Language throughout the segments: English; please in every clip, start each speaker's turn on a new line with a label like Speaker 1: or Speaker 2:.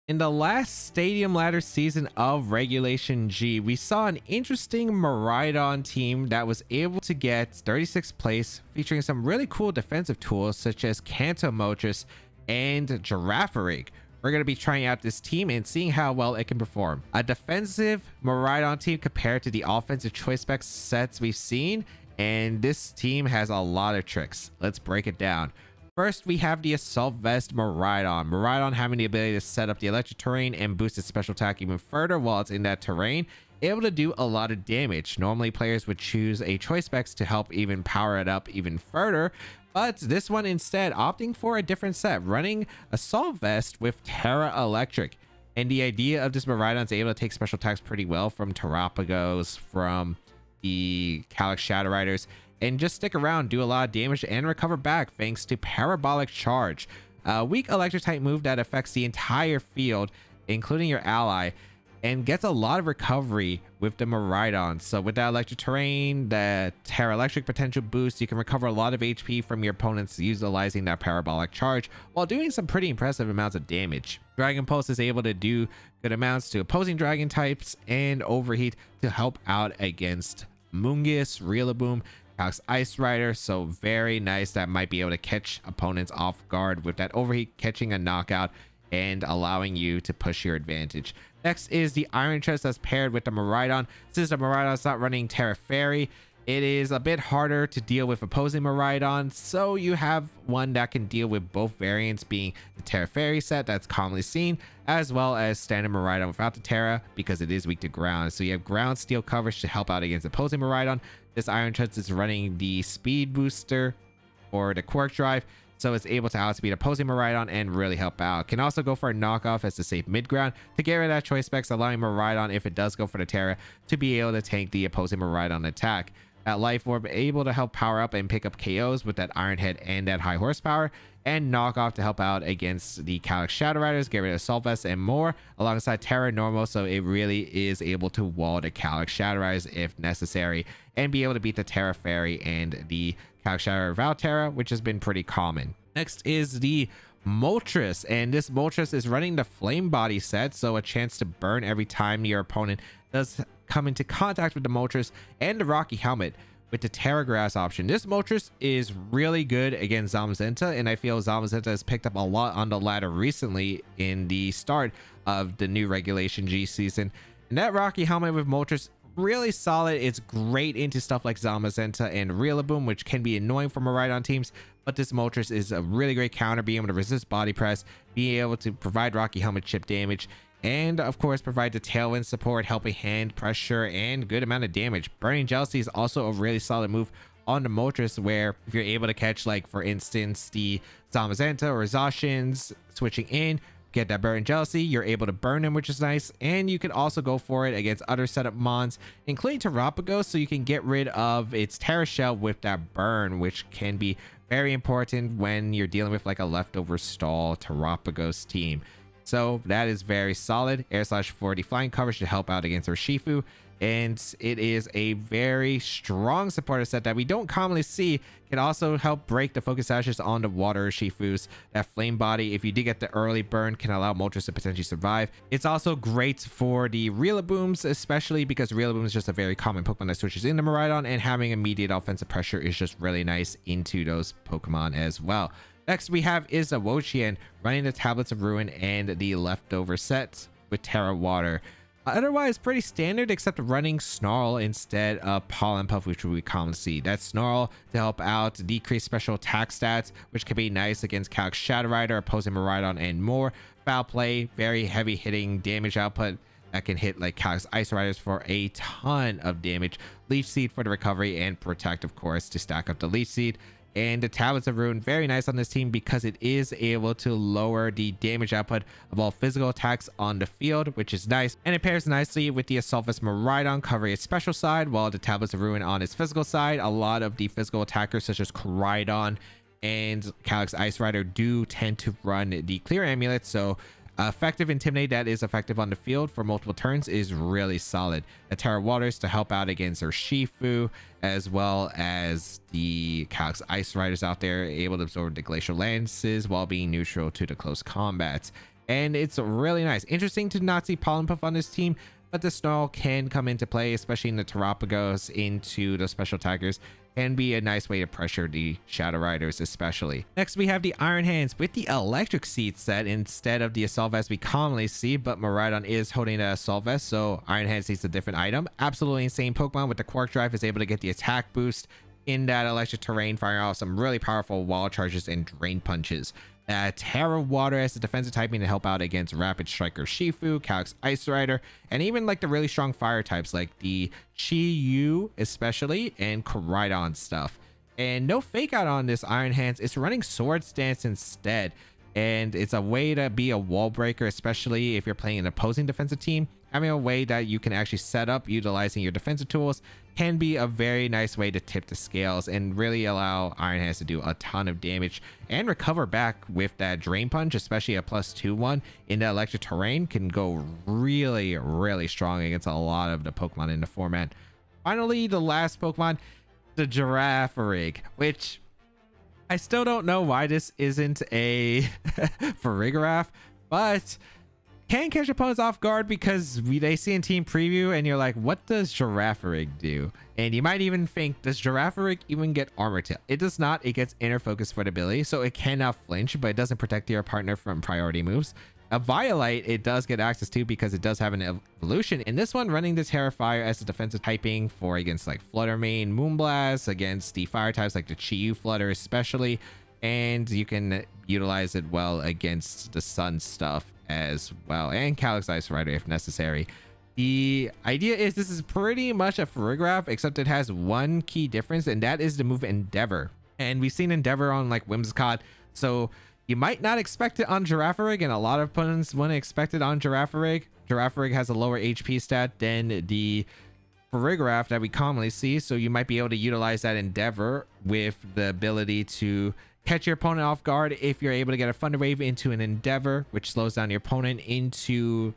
Speaker 1: In the last Stadium Ladder season of Regulation G, we saw an interesting Miraidon team that was able to get 36th place, featuring some really cool defensive tools such as Kanto Moltres and Girafarig. We're going to be trying out this team and seeing how well it can perform. A defensive Miraidon team compared to the offensive choice spec sets we've seen, and this team has a lot of tricks. Let's break it down. First, we have the Assault Vest Miraidon. Miraidon having the ability to set up the electric terrain and boost its special attack even further while it's in that terrain, able to do a lot of damage. Normally, players would choose a choice specs to help even power it up even further, but this one instead opting for a different set, running Assault Vest with Terra Electric. And the idea of this Miraidon is able to take special attacks pretty well from Terrapagos, from the Calyx Shadow Riders, and just stick around, do a lot of damage, and recover back thanks to Parabolic Charge, a weak electric type move that affects the entire field, including your ally, and gets a lot of recovery with the Miraidon. So with that electric terrain, the Terra Electric potential boost, you can recover a lot of HP from your opponents utilizing that Parabolic Charge while doing some pretty impressive amounts of damage. Dragon Pulse is able to do good amounts to opposing dragon types, and Overheat to help out against Mungus, Rillaboom, Calyx Ice Rider. So very nice. That might be able to catch opponents off guard with that Overheat, catching a knockout and allowing you to push your advantage. Next is the Iron Chest that's paired with the Miraidon. Since the Miraidon is not running Terra Fairy, it is a bit harder to deal with opposing Miraidon, so you have one that can deal with both variants, being the Terra Fairy set that's commonly seen, as well as standard Miraidon without the Terra, because it is weak to ground. So you have ground steel coverage to help out against opposing Miraidon. This Iron Chest is running the speed booster or the Quirk Drive, so it's able to outspeed opposing Miraidon and really help out. Can also go for a knockoff as a safe mid ground to get rid of that choice specs, allowing Miraidon, if it does go for the Terra, to be able to tank the opposing Miraidon attack. That Life Orb able to help power up and pick up KOs with that Iron Head and that high horsepower, and knockoff to help out against the Calyx Shadow Riders, get rid of Assault Vest and more, alongside Terra Normal, so it really is able to wall the Calyx Shadow Riders if necessary, and be able to beat the Terra Fairy and the Calyx Shadow Rider without Terra, which has been pretty common. Next is the Moltres, and this Moltres is running the Flame Body set, so a chance to burn every time your opponent does come into contact with the Moltres, and the Rocky Helmet with the Terra Grass option. This Moltres is really good against Zamazenta, and I feel Zamazenta has picked up a lot on the ladder recently in the start of the new Regulation G season. And that Rocky Helmet with Moltres, really solid. It's great into stuff like Zamazenta and Rillaboom, which can be annoying for Miraidon teams, but this Moltres is a really great counter, being able to resist body press, being able to provide Rocky Helmet chip damage, and of course provide the tailwind support, helping hand pressure and good amount of damage. Burning Jealousy is also a really solid move on the Moltres, where if you're able to catch, like for instance, the Zamazenta or Zacians switching in, get that Burning Jealousy, you're able to burn them, which is nice. And you can also go for it against other setup mons, including Terrapagos, so you can get rid of its Terra Shell with that burn, which can be very important when you're dealing with like a leftover stall Terrapagos team. So that is very solid. Air Slash 40 flying coverage to help out against Urshifu, and it is a very strong supporter set that we don't commonly see. Can also help break the focus sashes on the water Urshifus. That Flame Body, if you did get the early burn, can allow Moltres to potentially survive. It's also great for the Rillabooms, especially because Rillaboom is just a very common Pokemon that switches into Miraidon, and having immediate offensive pressure is just really nice into those Pokemon as well. Next we have is a Wo-Chien running the Tablets of Ruin and the leftover set with Terra Water. Otherwise pretty standard, except running Snarl instead of Pollen Puff, which we commonly see. That's Snarl to help out decrease special attack stats, which can be nice against Calyx Shadow Rider, opposing Miraidon, and more. Foul Play, very heavy hitting damage output that can hit like Calyx Ice Riders for a ton of damage. Leech Seed for the recovery, and Protect, of course, to stack up the Leech Seed. And the Tablets of Ruin, very nice on this team because it is able to lower the damage output of all physical attacks on the field, which is nice. And it pairs nicely with the Assault Vest Miraidon covering its special side, while the Tablets of Ruin on its physical side. A lot of the physical attackers such as Miraidon and Calyx Ice Rider do tend to run the Clear Amulet, so effective Intimidate that is effective on the field for multiple turns is really solid. The Terra Waters to help out against Urshifu, as well as the Calyx Ice Riders out there, able to absorb the Glacial Lances while being neutral to the close combats. and it's really nice. Interesting to not see Pollen Puff on this team, but the Snarl can come into play, especially in the Terapagos into the special attackers. Can be a nice way to pressure the Shadow Riders especially. Next, we have the Iron Hands with the Electric Seed set instead of the Assault Vest we commonly see, but Miraidon is holding the Assault Vest, so Iron Hands needs a different item. Absolutely insane Pokemon with the Quark Drive is able to get the attack boost in that electric terrain, firing off some really powerful wall charges and drain punches. Terra Water as a defensive typing to help out against Rapid Striker Shifu, Calyx Ice Rider, and even like the really strong fire types like the Chi-Yu especially, and Miraidon stuff. And no fake out on this Iron Hands. It's running Swords Dance instead, and it's a way to be a wall breaker, especially if you're playing an opposing defensive team. Having a way that you can actually set up utilizing your defensive tools can be a very nice way to tip the scales and really allow Iron Hands to do a ton of damage and recover back with that Drain Punch, especially a +2 one in the electric terrain can go really strong against a lot of the Pokemon in the format. Finally, the last Pokemon, the Girafarig, which I still don't know why this isn't a Farigaraf, but can catch opponents off guard because they see in team preview and you're like, what does Girafarig do? And you might even think, does Girafarig even get Armor Tail? It does not. It gets Inner Focus for the ability, so it cannot flinch, but it doesn't protect your partner from priority moves. A Violite it does get access to because it does have an evolution. In this one, running the Terrifier as a defensive typing for against like Flutter Mane, Moonblast, against the fire types like the Chi-Yu Flutter especially, and you can utilize it well against the Sun stuff as well, and Calyx Ice Rider if necessary. The idea is this is pretty much a Farigaraf, except it has one key difference, and that is the move Endeavor. And we've seen Endeavor on like Whimsicott, so you might not expect it on Girafarig, and a lot of opponents wouldn't expect it on Girafarig. Girafarig has a lower HP stat than the Farigaraf that we commonly see, so you might be able to utilize that Endeavor with the ability to catch your opponent off guard if you're able to get a Thunder Wave into an Endeavor, which slows down your opponent into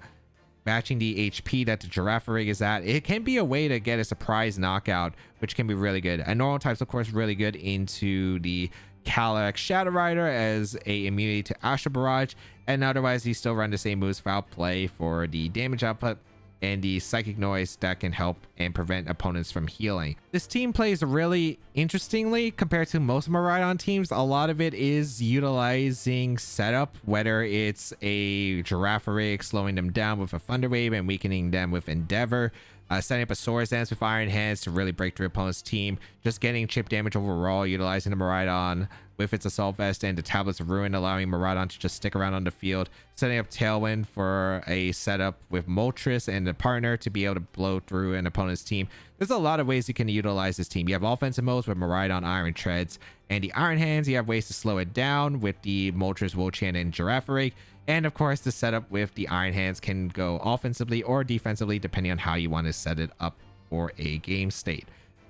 Speaker 1: matching the HP that the Girafarig is at. It can be a way to get a surprise knockout, which can be really good. And normal types, of course, really good into the Calyx Shadow Rider as a immunity to Astral Barrage, and otherwise you still run the same moves, Foul Play for the damage output, and the Psychic Noise that can help and prevent opponents from healing. This team plays really interestingly compared to most Miraidon teams. A lot of it is utilizing setup, whether it's a Girafarig slowing them down with a Thunder Wave and weakening them with Endeavor, setting up a Swords Dance with Iron Hands to really break through opponent's team, just getting chip damage overall, utilizing the Miraidon with its Assault Vest and the Tablets of Ruin, allowing Miraidon to just stick around on the field, setting up Tailwind for a setup with Moltres and a partner to be able to blow through an opponent's team. There's a lot of ways you can utilize this team. You have offensive modes with Miraidon, Iron Treads, and the Iron Hands. You have ways to slow it down with the Moltres, Wo-Chien, and Girafarig. And of course, the setup with the Iron Hands can go offensively or defensively, depending on how you want to set it up for a game state.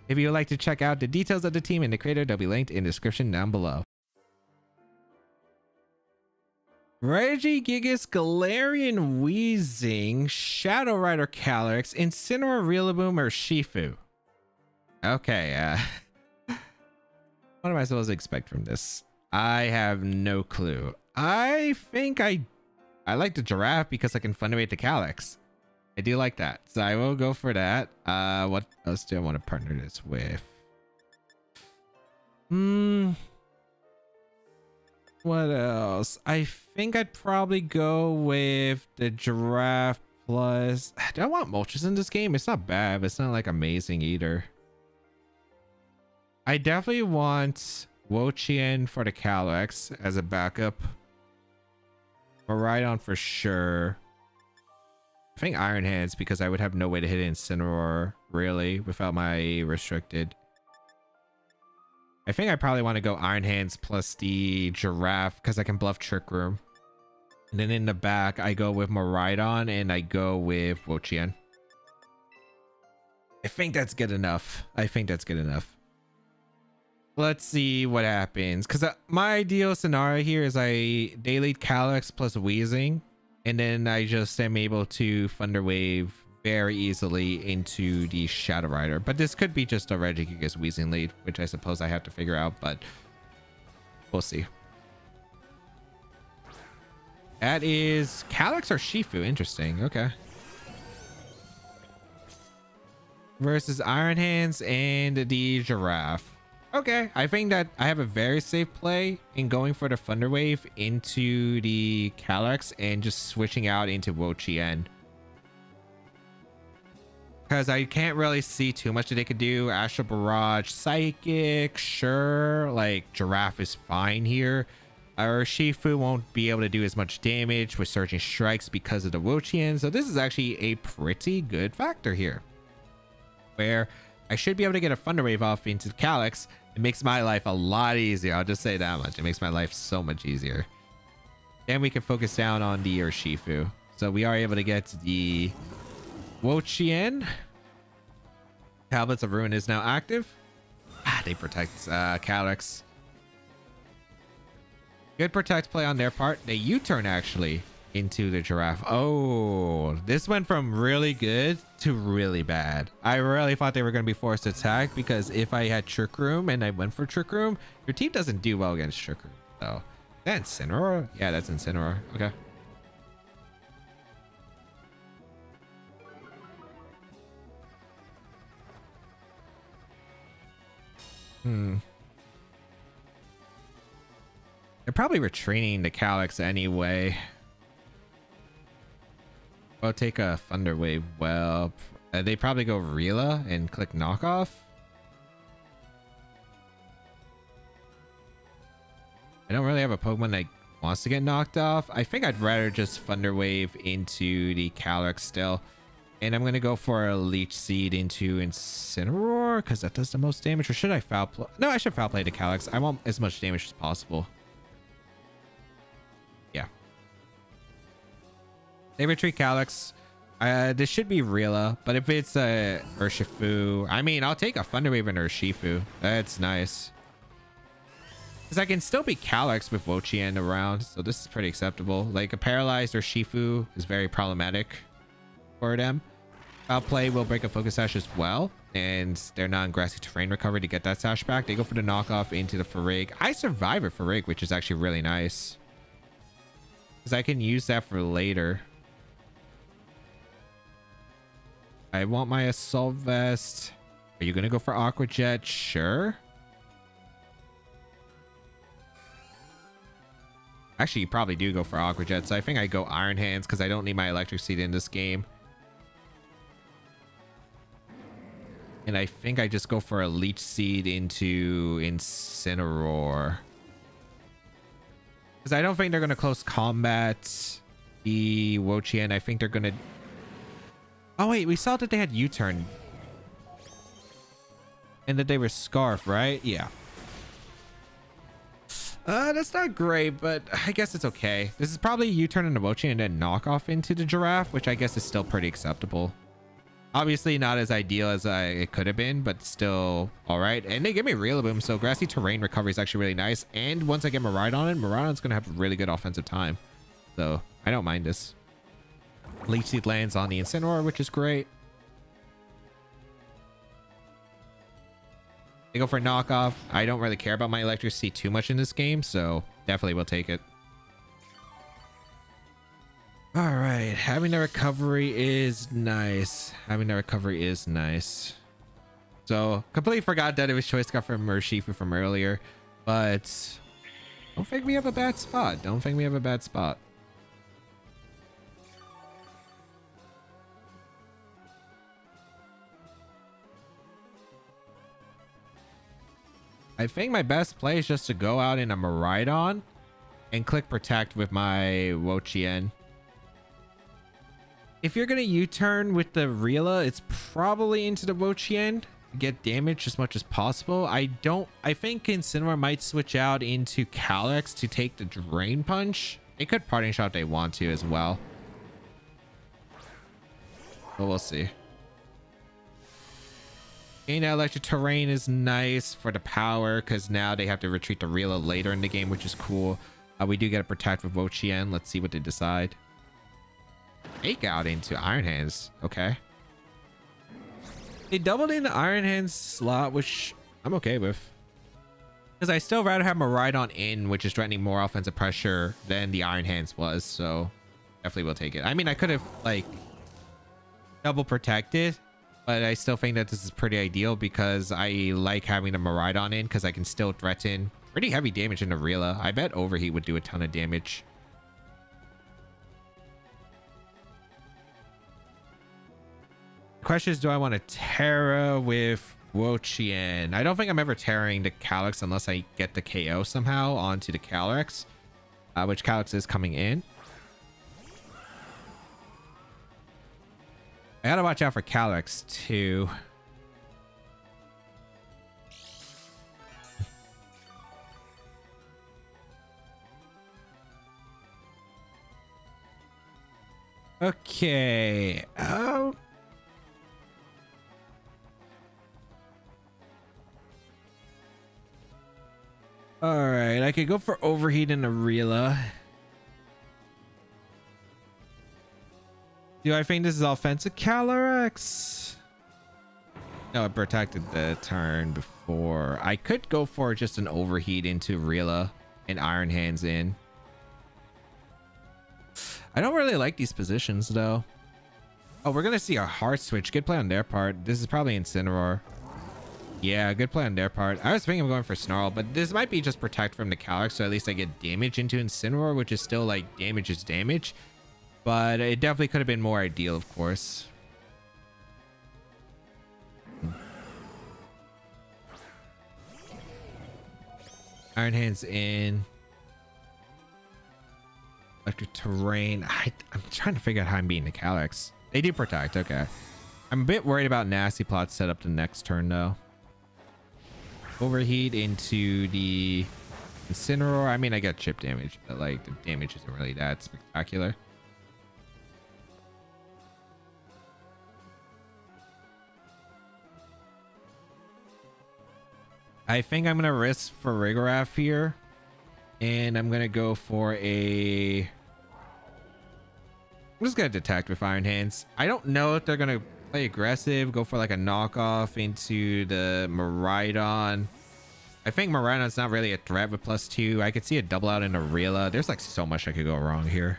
Speaker 1: If you would like to check out the details of the team and the creator, they'll be linked in the description down below. Regigigas, Galarian Weezing, Shadow Rider Calyx, Incineroar, Rillaboom, or Shifu. Okay, what am I supposed to expect from this? I have no clue. I think I like the Giraffe because I can Thunderwave the Calyx. I do like that, so I will go for that. What else do I want to partner this with? What else? I think I'd probably go with the Giraffe plus... Do I want Moltres in this game? It's not bad, but it's not like amazing either. I definitely want Wo-Chien for the Calyx as a backup. Miraidon for sure. I think Iron Hands because I would have no way to hit Incineroar really without my restricted. I think I probably want to go Iron Hands plus the Giraffe because I can bluff Trick Room. And then in the back, I go with Miraidon and I go with Wo-Chien. I think that's good enough. Let's see what happens. Because my ideal scenario here is I daily Calyx plus Weezing. And then I just am able to Thunder Wave very easily into the Shadow Rider. But this could be just a Regigigas Weezing lead, which I suppose I have to figure out, but we'll see. That is Calyx or Shifu. Interesting. Okay. Versus Iron Hands and the Giraffe. Okay, I think that I have a very safe play in going for the Thunder Wave into the Calyx and just switching out into Wo-Chien. Because I can't really see too much that they could do. Astral Barrage, Psychic, sure. Like, Giraffe is fine here. Or Shifu won't be able to do as much damage with Surging Strikes because of the Wo-Chien. So this is actually a pretty good factor here, where I should be able to get a Thunder Wave off into the Calyx. It makes my life a lot easier. I'll just say that much. It makes my life so much easier. Then we can focus down on the Urshifu. So we are able to get the Wo-Chien. Tablets of Ruin is now active. They protect Calyx. Good protect play on their part. They U-turn actually into the Giraffe. Oh, this went from really good to really bad. I really thought they were going to be forced to attack, because if I had Trick Room and I went for Trick Room, your team doesn't do well against Trick Room. So that's Incineroar. Yeah, that's Incineroar. Okay. They're probably retreating the Calyx anyway. I'll take a Thunder Wave. Well, they probably go Rila and click knockoff. I don't really have a Pokemon that wants to get knocked off. I think I'd rather just Thunder Wave into the Calyx still. And I'm going to go for a Leech Seed into Incineroar, because that does the most damage. Or should I Foul Play? No, I should Foul Play the Calyx. I want as much damage as possible. Yeah. They retreat Calyx. This should be Rila, but if it's a Urshifu, I mean, I'll take a Thunder Wave and Urshifu. That's nice. Because I can still beat Calyx with Wo-Chien around, so this is pretty acceptable. Like, a paralyzed Urshifu is very problematic for them. Foul Play will break a Focus Sash as well, and they're not in Grassy Terrain recovery to get that Sash back. They go for the knockoff into the Farig. I survive a Farig, which is actually really nice, because I can use that for later. I want my Assault Vest. Are you gonna go for Aqua Jet? Sure. Actually, you probably do go for Aqua Jet, so I think I go Iron Hands because I don't need my Electric Seed in this game. And I think I just go for a Leech Seed into Incineroar, because I don't think they're going to close combat the Wo-Chien. I think they're going to... Oh, wait. We saw that they had U-turn. And that they were Scarf, right? Yeah. That's not great, but I guess it's okay. This is probably U-turn into Wo-Chien and then knock off into the Giraffe, which I guess is still pretty acceptable. Obviously not as ideal as it could have been, but still all right. And they give me Rillaboom, so Grassy Terrain recovery is actually really nice. And once I get Miraidon in, Miraidon's going to have really good offensive time. So I don't mind this. Leech Seed lands on the Incineroar, which is great. They go for knockoff. I don't really care about my Electric Seed too much in this game, so definitely will take it. All right, having the recovery is nice. Having the recovery is nice. So completely forgot that it was choice got from Urshifu from earlier, but don't think we have a bad spot. Don't think we have a bad spot. I think my best play is just to go out in a Miraidon and click Protect with my Wo-Chien. If you're going to U-turn with the Rila, it's probably into the Wo-Chien. Get damage as much as possible. I think Incineroar might switch out into Calyx to take the Drain Punch. It could Parting Shot if they want to as well, but we'll see. Gain Electric Terrain is nice for the power, because now they have to retreat the Rila later in the game, which is cool. We do get a Protect with Wo-Chien. Let's see what they decide. Take out into Iron Hands. Okay. They doubled in the Iron Hands slot, which I'm okay with. Because I still rather have Miraidon in, which is threatening more offensive pressure than the Iron Hands was. So definitely will take it. I mean, I could have like double protected, but I still think that this is pretty ideal because I like having the Miraidon in because I can still threaten pretty heavy damage in the Rila. I bet Overheat would do a ton of damage. The question is, do I want to Terra with Wo-Chien? I don't think I'm ever Terraing the Calyx unless I get the KO somehow onto the Calyx, which Calyx is coming in. I gotta watch out for Calyx too. Okay. Oh. All right, I could go for Overheat and Arela. Do I think this is offensive Calyrex? No, it protected the turn before. I could go for just an Overheat into Arela and Iron Hands in. I don't really like these positions though. Oh, we're gonna see a hard switch. Good play on their part. This is probably Incineroar. Yeah, good play on their part. I was thinking of going for Snarl, but this might be just protect from the Calyx, so at least I get damage into Incineroar, which is still like damage is damage. But it definitely could have been more ideal, of course. Iron Hands in. Electric Terrain. I'm trying to figure out how I'm beating the Calyx. They do protect, okay. I'm a bit worried about Nasty Plot set up the next turn though. Overheat into the Incineroar. I mean, I got chip damage, but like the damage isn't really that spectacular. I think I'm gonna risk Farigaraf here, and I'm gonna go for a. I'm just gonna detect with Iron Hands. I don't know if they're gonna play aggressive, go for like a knockoff into the Miraidon. I think Miraidon's not really a threat with +2. I could see a double out in Arela. There's like so much I could go wrong here.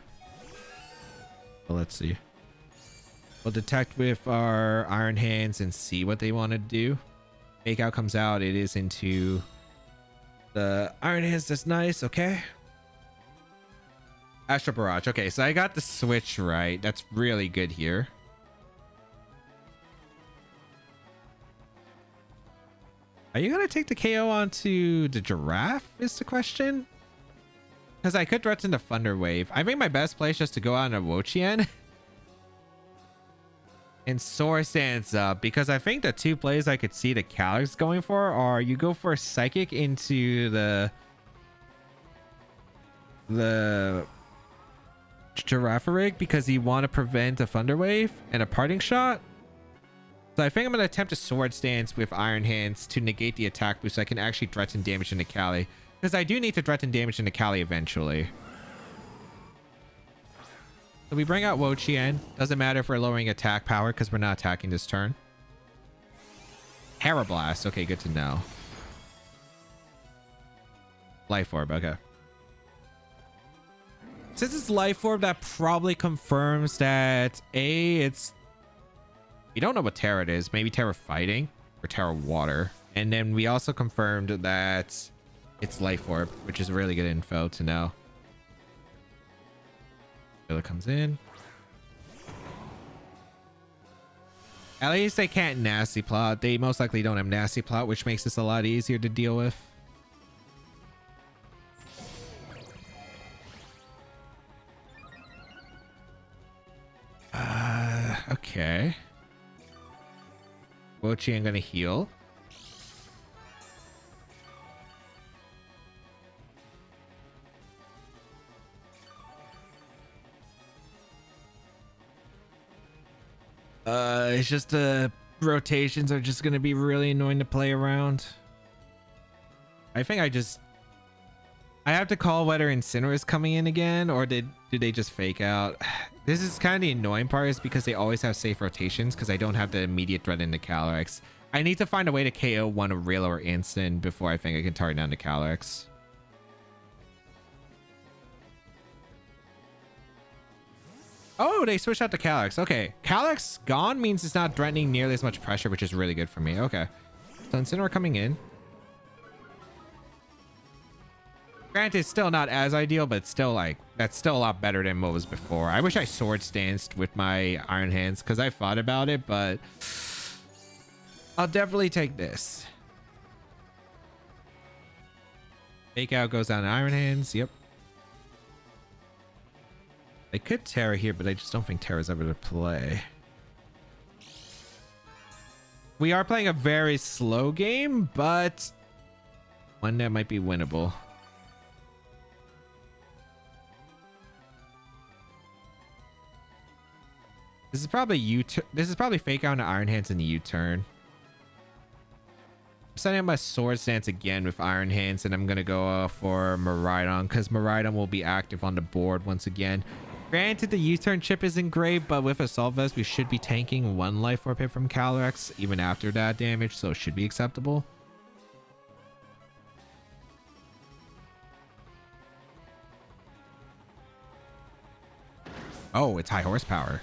Speaker 1: But let's see. We'll detect with our Iron Hands and see what they want to do. Fake Out comes out. It is into the Iron Hands. That's nice. Okay. Astral Barrage. Okay, so I got the switch right. That's really good here. Are you gonna take the KO onto the Giraffe is the question? Because I could threaten the Thunder Wave. I think my best play is just to go out on a Wo-Chien and Sora stands up, because I think the two plays I could see the Calyx going for are you go for a Psychic into the Girafarig because you want to prevent a Thunder Wave and a Parting Shot. So I think I'm going to attempt a Sword Stance with Iron Hands to negate the attack boost so I can actually threaten damage into Cali. Because I do need to threaten damage into Cali eventually. So we bring out Wo-Chien. Doesn't matter if we're lowering attack power because we're not attacking this turn. Parablast. Okay, good to know. Life Orb. Okay. Since it's Life Orb, that probably confirms that it's... We don't know what Terra it is. Maybe Terra Fighting or Terra Water. And then we also confirmed that it's Life Orb, which is really good info to know. Villa comes in. At least they can't Nasty Plot. They most likely don't have Nasty Plot, which makes this a lot easier to deal with. Okay. Wo-Chien gonna heal. It's just the rotations are just gonna be really annoying to play around. I think I have to call whether Incineroar is coming in again, or do they just fake out? This is kind of the annoying part, is because they always have safe rotations because I don't have the immediate threat into Calyrex. I need to find a way to KO one of Real or Instant before I think I can target down the Calyx. Oh, they switched out the Calyx. Okay, Calyx gone means it's not threatening nearly as much pressure, which is really good for me. Okay, so Incineroar coming in. Granted, it's still not as ideal, but it's still like, that's still a lot better than what was before. I wish I Sword Stanced with my Iron Hands because I thought about it, but I'll definitely take this. Fake Out goes down to Iron Hands. Yep. I could Terra here, but I just don't think Terra's ever to play. We are playing a very slow game, but one that might be winnable. This is probably U-turn. This is probably Fake Out into Iron Hands and U-turn. I'm setting up my Sword Stance again with Iron Hands, and I'm gonna go for Miraidon because Miraidon will be active on the board once again. Granted, the U-turn chip isn't great, but with Assault Vest, we should be tanking 1 Life Orb hit from Calyx even after that damage, so it should be acceptable. Oh, it's high horsepower.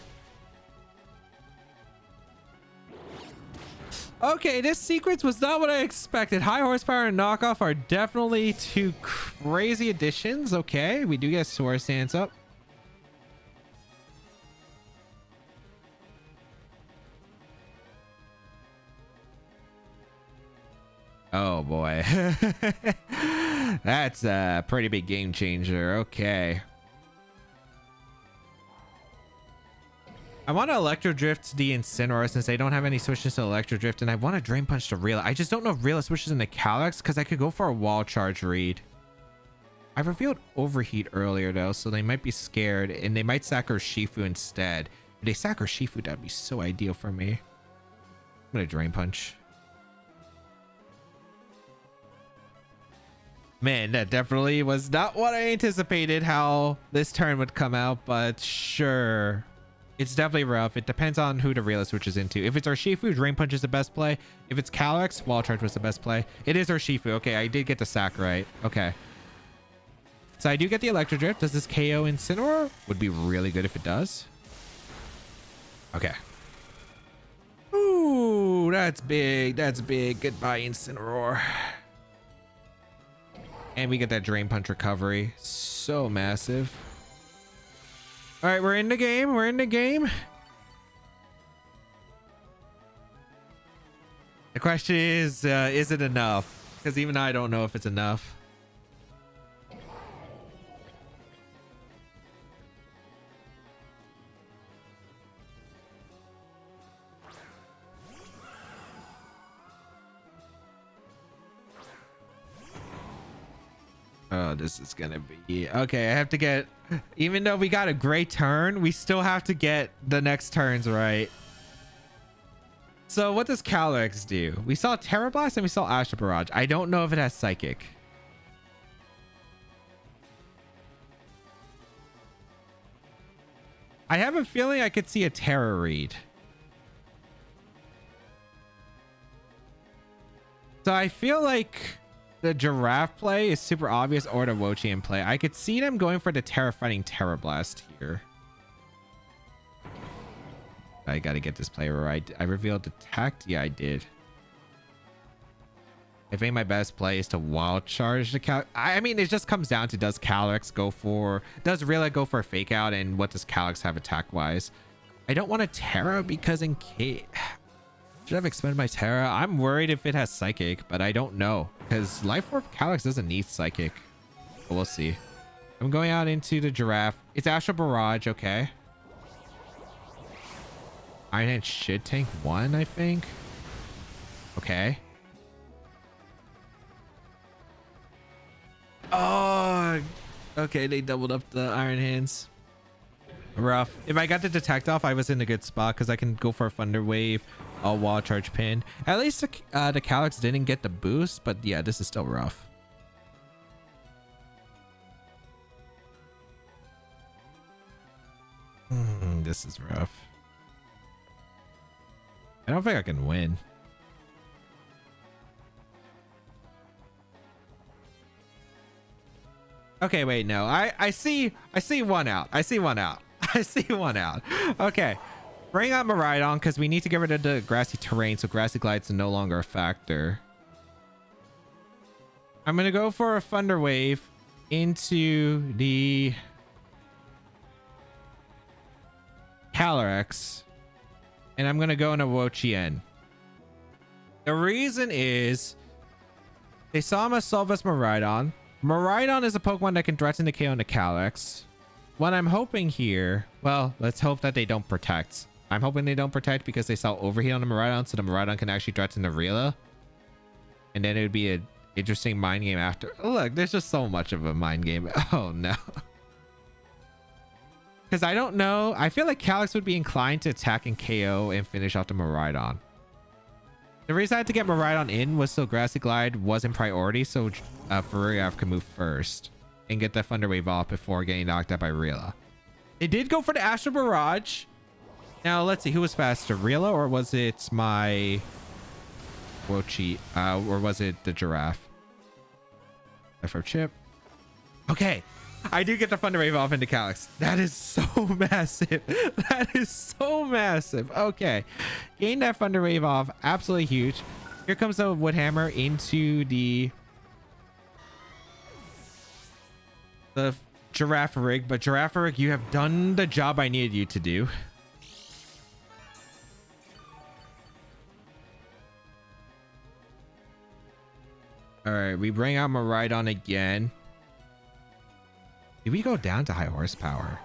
Speaker 1: Okay, this sequence was not what I expected. High horsepower and knockoff are definitely two crazy additions. Okay, we do get Sword Stance up. Oh boy. That's a pretty big game changer. Okay. I want to Electro Drift the Incineroar since they don't have any switches to Electro Drift, and I want to Drain Punch to Reel. I just don't know if Reel switches into Calyx because I could go for a Wall Charge read. I revealed Overheat earlier though, so they might be scared and they might sack Shifu instead. If they sack Shifu, that'd be so ideal for me. I'm gonna Drain Punch. Man, that definitely was not what I anticipated how this turn would come out, but sure. It's definitely rough. It depends on who the Reel switches into. If it's Urshifu, Drain Punch is the best play. If it's Calyx, Wall Charge was the best play. It is Urshifu. Okay, I did get the sack right. Okay. So I do get the Electro Drift. Does this KO Incineroar? Would be really good if it does. Okay. Ooh, that's big. That's big. Goodbye, Incineroar. And we get that Drain Punch recovery. So massive. All right, we're in the game. We're in the game. The question is it enough? Because even I don't know if it's enough. Oh, this is gonna be okay. I have to get, even though we got a great turn, we still have to get the next turns right. So what does Calyx do? We saw Terra Blast and we saw Astral Barrage. I don't know if it has Psychic. I have a feeling I could see a Terra read. So I feel like the Giraffe play is super obvious, or the Wo-Chien play. I could see them going for the Terra-fighting Terra Blast here. I gotta get this play right. I revealed Detect. Yeah, I did. I think my best play is to Wild Charge the Calyx. I mean, it just comes down to, does Calyx go for... Does Rilla go for a Fake Out, and what does Calyx have attack-wise? I don't want a Terra because in case... Should have expended my Terra. I'm worried if it has Psychic, but I don't know because Life Orb Calyx doesn't need Psychic. But we'll see. I'm going out into the Giraffe. It's Astral Barrage. Okay. Iron Hand should tank 1, I think. Okay. Oh, okay. They doubled up the Iron Hands. Rough. If I got the Detect off, I was in a good spot because I can go for a Thunder Wave. A Wall Charge pin. At least the Calyx didn't get the boost, but yeah, this is still rough. This is rough. I don't think I can win. Okay, wait, no. I see one out. I see one out. I see one out. Okay. Bring out Miraidon because we need to get rid of the grassy terrain, so grassy glide's no longer a factor. I'm gonna go for a Thunder Wave into the Calyrex, and I'm gonna go into Wo-Chien. The reason is they saw him assault us Miraidon. Miraidon is a Pokemon that can threaten the KO into Calyrex. What I'm hoping here, well, let's hope that they don't protect. I'm hoping they don't protect because they saw Overheat on the Miraidon, so the Miraidon can actually threaten the Rila. And then it would be an interesting mind game after. Oh, look, there's just so much of a mind game. Oh, no. Because I don't know. I feel like Calyrex would be inclined to attack and KO and finish off the Miraidon. The reason I had to get Miraidon in was so Grassy Glide wasn't priority, so Farigaraf could move first and get the Thunder Wave off before getting knocked out by Rila. They did go for the Astral Barrage. Now, let's see. Who was faster, Rila, or was it my Wo-Chien? Or was it the Giraffe? For Chip. Okay. I do get the Thunder Wave off into Calyrex. That is so massive. That is so massive. Okay. Gain that Thunder Wave off. Absolutely huge. Here comes the Wood Hammer into the Giraffe Rig. But Giraffe Rig, you have done the job I needed you to do. All right. We bring out Miraidon again. Did we go down to high horsepower?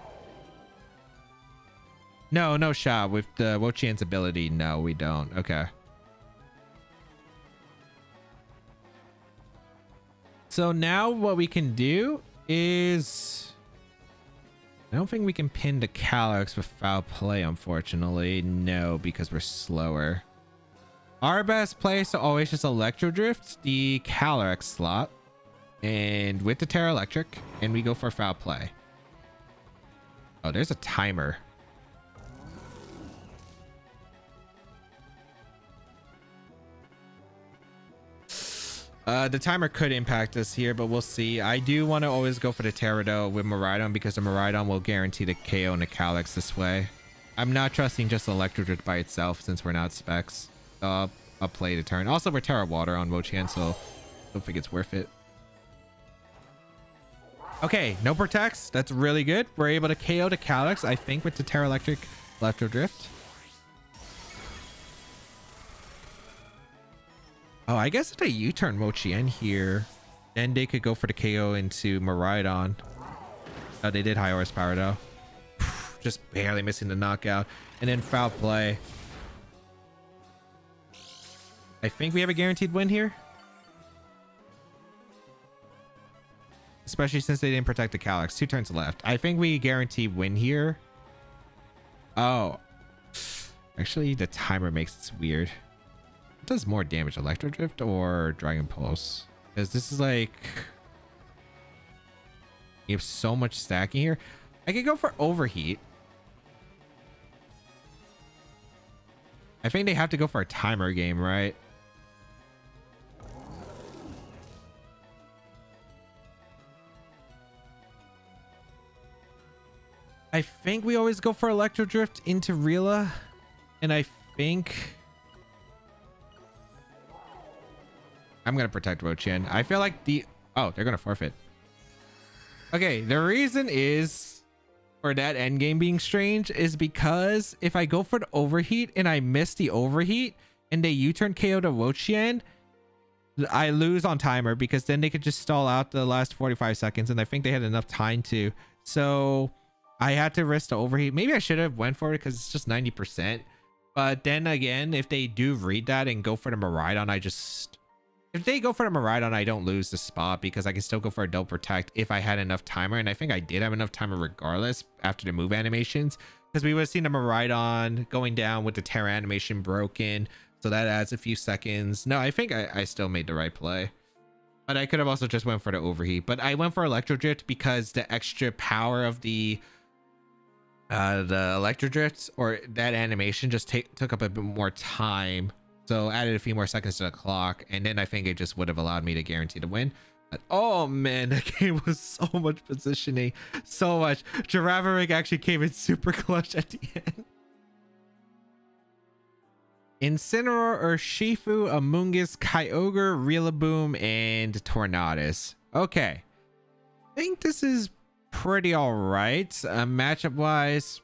Speaker 1: No shot. With the Wo-Chien's ability, no, we don't. Okay. So now what we can do is... I don't think we can pin the Calyrex with foul play, unfortunately. No, because we're slower. Our best play is to always just Electro Drift the Calyrex slot. And with the Terra Electric, and we go for foul play. Oh, there's a timer. The timer could impact us here, but we'll see. I do want to always go for the Terra though with Miraidon because the Miraidon will guarantee the KO and the Calyrex this way. I'm not trusting just Electro Drift by itself since we're not specs. I'll play the turn. Also, we're Terra Water on Wo-Chien, so I don't think it's worth it. Okay, no protects. That's really good. We're able to KO the Calyrex, I think, with the Terra Electric Electro Drift. Oh, I guess if they U-turn Wo-Chien here, then they could go for the KO into Miraidon. Oh, they did high horsepower though. Just barely missing the knockout. And then foul play. I think we have a guaranteed win here. Especially since they didn't protect the Calyrex. 2 turns left. I think we guarantee win here. Oh. Actually, the timer makes it weird. It does more damage, Electro Drift or Dragon Pulse? Because this is like... You have so much stacking here. I could go for Overheat. I think they have to go for a timer game, right? I think we always go for Electro Drift into Rila. And I think... I'm going to protect Wo-Chien. I feel like the... Oh, they're going to forfeit. Okay, the reason is... For that endgame being strange is because if I go for the Overheat and I miss the Overheat and they U-turn KO to Wo-Chien, I lose on timer because then they could just stall out the last 45 seconds and I think they had enough time to. So... I had to risk the Overheat. Maybe I should have went for it because it's just 90%. But then again, if they do read that and go for the Miraidon, if they go for the Miraidon, I don't lose the spot because I can still go for a double protect if I had enough timer. And I think I did have enough timer regardless after the move animations because we would have seen the Miraidon going down with the Terra animation broken. So that adds a few seconds. No, I think I still made the right play. But I could have also just went for the Overheat. But I went for Electro Drift because the extra power of the Electro Drifts or that animation just took up a bit more time, so added a few more seconds to the clock, and then I think it just would have allowed me to guarantee the win. Oh man, that game was so much positioning. So much. Girafarig actually came in super clutch at the end. Incineroar, Urshifu, Amoonguss, Kyogre, Rillaboom, and Tornadus. Okay. I think this is pretty alright. Matchup wise,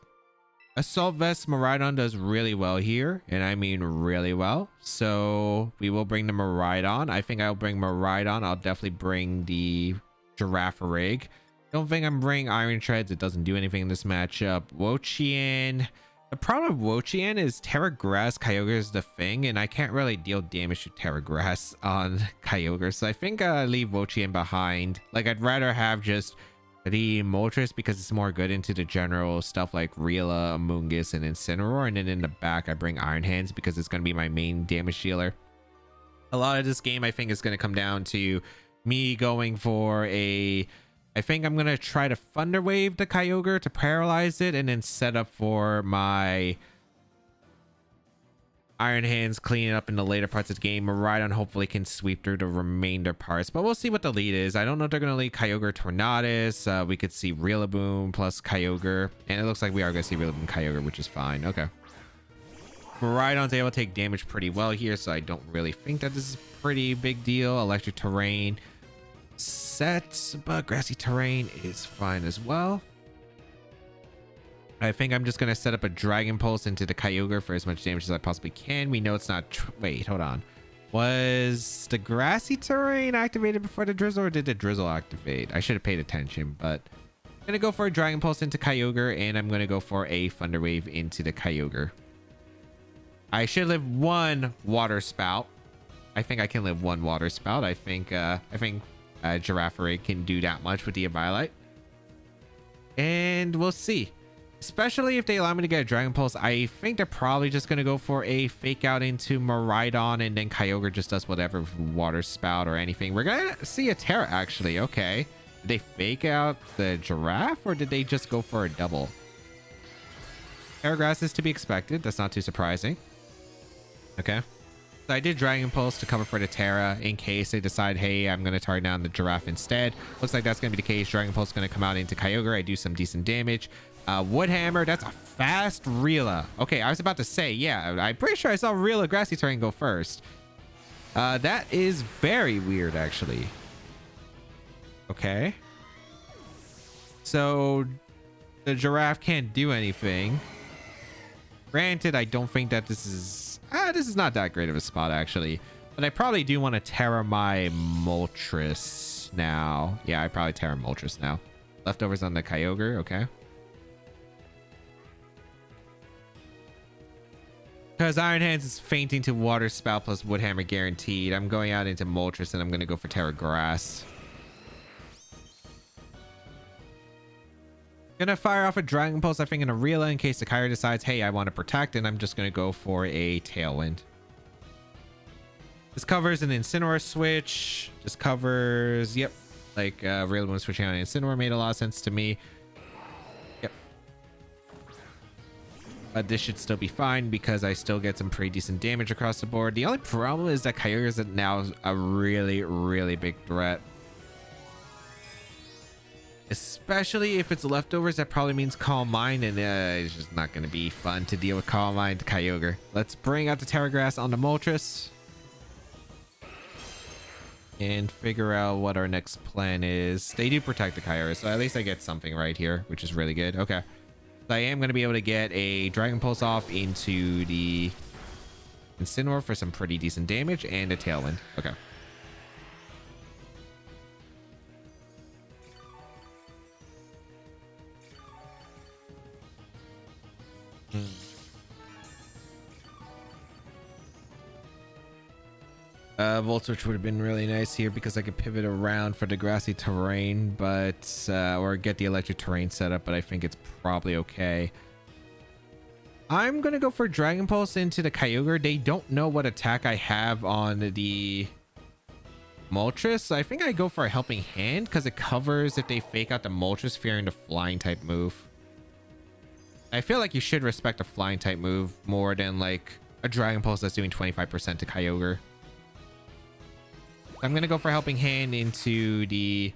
Speaker 1: Assault Vest Miraidon does really well here, and I mean really well. So we will bring the Miraidon. I think I'll bring Miraidon. I'll definitely bring the Girafarig. Don't think I'm bringing Iron Treads. It doesn't do anything in this matchup. Wo-Chien. The problem with Wo-Chien is Terra Grass Kyogre is the thing, and I can't really deal damage to Terra Grass on Kyogre. So I think I'll leave Wo-Chien behind. Like, I'd rather have just the Moltres because it's more good into the general stuff like Rila, Amoonguss, and Incineroar. And then in the back, I bring Iron Hands because it's going to be my main damage dealer. A lot of this game, I think, is going to come down to me going for a... I think I'm going to try to Thunder Wave the Kyogre to paralyze it and then set up for my Iron Hands, cleaning up in the later parts of the game. Miraidon hopefully can sweep through the remainder parts, but we'll see what the lead is. I don't know if they're going to lead Kyogre Tornadus. We could see Rillaboom plus Kyogre, and it looks like we are going to see Rillaboom Kyogre, which is fine. Okay. Miraidon's able to take damage pretty well here, so I don't really think that this is a pretty big deal. Electric Terrain set, but Grassy Terrain is fine as well. I think I'm just going to set up a Dragon Pulse into the Kyogre for as much damage as I possibly can. We know it's not... Wait, hold on. Was the Grassy Terrain activated before the Drizzle, or did the Drizzle activate? I should have paid attention, but I'm going to go for a Dragon Pulse into Kyogre, and I'm going to go for a Thunder Wave into the Kyogre. I should live one Water Spout. I think I can live one Water Spout. I think Girafarig can do that much with the Eviolite. And we'll see. Especially if they allow me to get a Dragon Pulse, I think they're probably just going to go for a Fake Out into Miraidon, and then Kyogre just does whatever with Water Spout or anything. We're going to see a Terra, actually. Okay. Did they Fake Out the Giraffe, or did they just go for a double? Terra Grass is to be expected. That's not too surprising. Okay. So I did Dragon Pulse to cover for the Terra in case they decide, hey, I'm going to target down the Giraffe instead. Looks like that's going to be the case. Dragon Pulse is going to come out into Kyogre. I do some decent damage. Woodhammer, that's a fast Rila. Okay, I was about to say, yeah, I'm pretty sure I saw Rila Grassy Terrain go first. That is very weird, actually. Okay. So the Giraffe can't do anything. Granted, I don't think that this is not that great of a spot, actually. But I probably do want to Terra my Moltres now. Yeah, I probably Terra Moltres now. Leftovers on the Kyogre, okay. Because Iron Hands is fainting to Water Spout plus Woodhammer guaranteed. I'm going out into Moltres, and I'm going to go for Terra Grass. Gonna fire off a Dragon Pulse, I think, in a Rila in case the Kyogre decides, hey, I want to protect, and I'm just going to go for a Tailwind. This covers an Incineroar switch. Just covers, yep, like Rillaboom switching on Incineroar made a lot of sense to me. Yep. But this should still be fine because I still get some pretty decent damage across the board. The only problem is that Kyogre is now a really, really big threat. Especially if it's leftovers, that probably means Calm Mind, and it's just not going to be fun to deal with Calm Mind to Kyogre. Let's bring out the Terra Grass on the Moltres and figure out what our next plan is. They do protect the Kyogre, so at least I get something right here, which is really good. Okay. So I am going to be able to get a Dragon Pulse off into the Incineroar for some pretty decent damage and a Tailwind. Okay. Volt Switch would have been really nice here because I could pivot around for the Grassy Terrain, but or get the Electric Terrain set up, but I think it's probably okay. I'm gonna go for Dragon Pulse into the Kyogre. They don't know what attack I have on the Moltres, so I think I go for a Helping Hand because it covers if they Fake Out the Moltres fearing the Flying type move. I feel like you should respect a Flying type move more than like a Dragon Pulse that's doing 25% to Kyogre. I'm gonna go for Helping Hand into the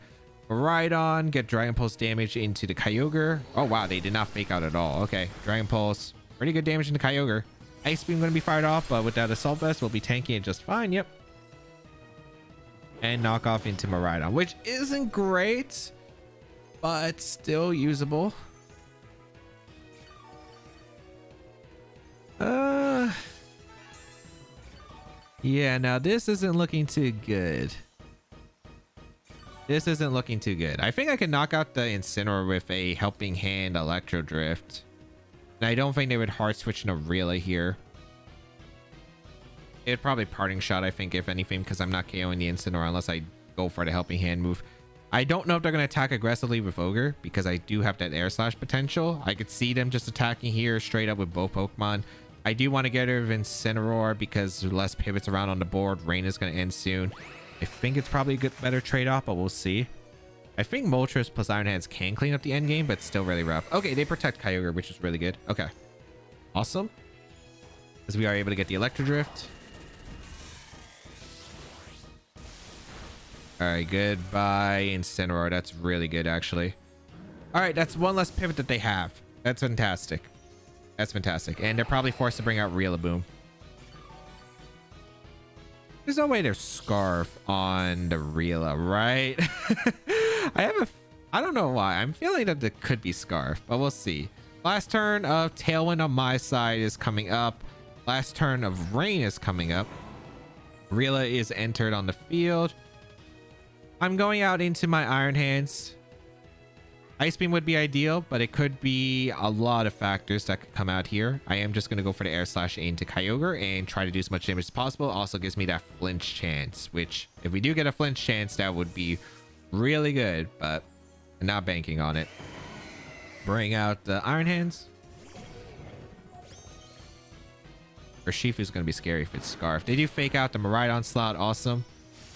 Speaker 1: Miraidon, get Dragon Pulse damage into the Kyogre. Oh wow, they did not fake out at all. Okay, Dragon Pulse, pretty good damage into Kyogre. Ice Beam gonna be fired off, but with that Assault Vest, we'll be tanking it just fine. Yep. And knock off into Miraidon, which isn't great, but still usable. Yeah, now this isn't looking too good. This isn't looking too good. I think I can knock out the Incineroar with a Helping Hand Electro Drift. And I don't think they would hard switch an Aurelia here. It would probably Parting Shot, I think, if anything, because I'm not KOing the Incineroar unless I go for the Helping Hand move. I don't know if they're going to attack aggressively with Ogre because I do have that Air Slash potential. I could see them just attacking here straight up with both Pokemon. I do want to get rid of Incineroar because less pivots around on the board. Rain is going to end soon. I think it's probably a good, better trade-off, but we'll see. I think Moltres plus Iron Hands can clean up the end game, but still really rough. Okay, they protect Kyogre, which is really good. Okay. Awesome. As we are able to get the Electro Drift. All right, goodbye Incineroar. That's really good, actually. All right, that's one less pivot that they have. That's fantastic. That's fantastic. And they're probably forced to bring out Rillaboom. There's no way there's Scarf on the Rila, right? I don't know why. I'm feeling that there could be Scarf, but we'll see. Last turn of Tailwind on my side is coming up. Last turn of Rain is coming up. Rila is entered on the field. I'm going out into my Iron Hands. Ice Beam would be ideal, but it could be a lot of factors that could come out here. I am just going to go for the Air Slash into Kyogre and try to do as much damage as possible. Also gives me that flinch chance, which if we do get a flinch chance, that would be really good, but I'm not banking on it. Bring out the Iron Hands. Urshifu is going to be scary if it's Scarf. They do fake out the Miraidon slot. Awesome.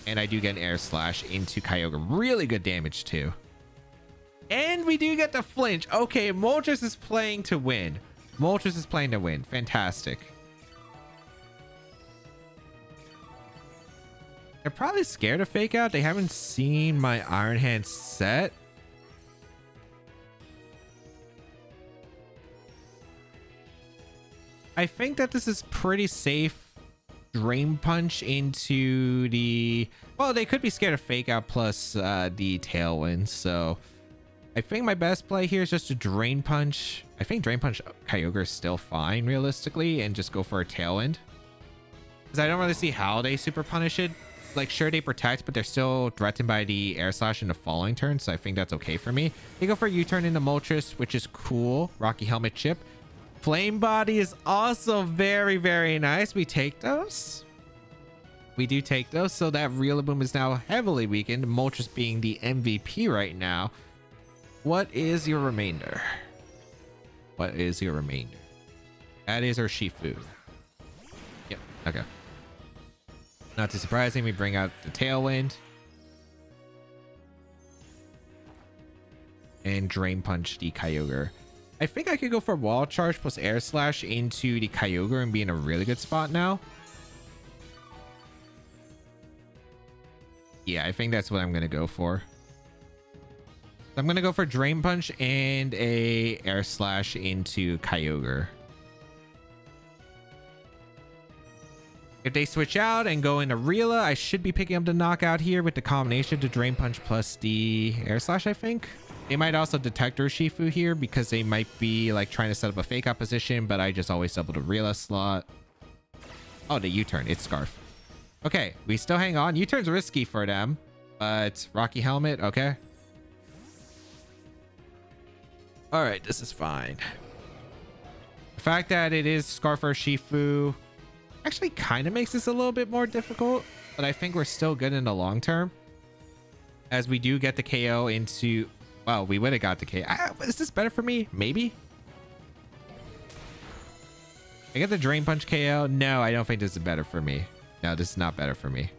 Speaker 1: And I do get an Air Slash into Kyogre. Really good damage too. And we do get the flinch. Okay, Moltres is playing to win. Moltres is playing to win. Fantastic. They're probably scared of fake out. They haven't seen my Iron Hand set. I think that this is pretty safe. Drain Punch into the... Well, they could be scared of fake out plus the Tailwind, so... I think my best play here is just to Drain Punch. I think Drain Punch Kyogre is still fine, realistically, and just go for a Tailwind. Because I don't really see how they super punish it. Like, sure, they protect, but they're still threatened by the Air Slash in the following turn, so I think that's okay for me. They go for a U-turn into Moltres, which is cool. Rocky Helmet Chip. Flame Body is also very, very nice. We take those. We do take those, so that Rillaboom is now heavily weakened. Moltres being the MVP right now. What is your remainder? What is your remainder? That is Urshifu. Yep. Okay. Not too surprising. We bring out the Tailwind. And Drain Punch the Kyogre. I think I could go for Wall Charge plus Air Slash into the Kyogre and be in a really good spot now. Yeah, I think that's what I'm going to go for. I'm going to go for Drain Punch and a Air Slash into Kyogre. If they switch out and go into Rila, I should be picking up the knockout here with the combination to Drain Punch plus the Air Slash, I think. They might also detect Urshifu here because they might be like trying to set up a fake out position, but I just always double the Rila slot. Oh, the U-turn. It's Scarf. Okay, we still hang on. U-turn's risky for them, but Rocky Helmet, okay. All right, this is fine. The fact that it is Scarf Urshifu actually kind of makes this a little bit more difficult, but I think we're still good in the long term. As we do get the KO into... Well, we would have got the KO. Is this better for me? Maybe? I get the Drain Punch KO. No, I don't think this is better for me. No, this is not better for me.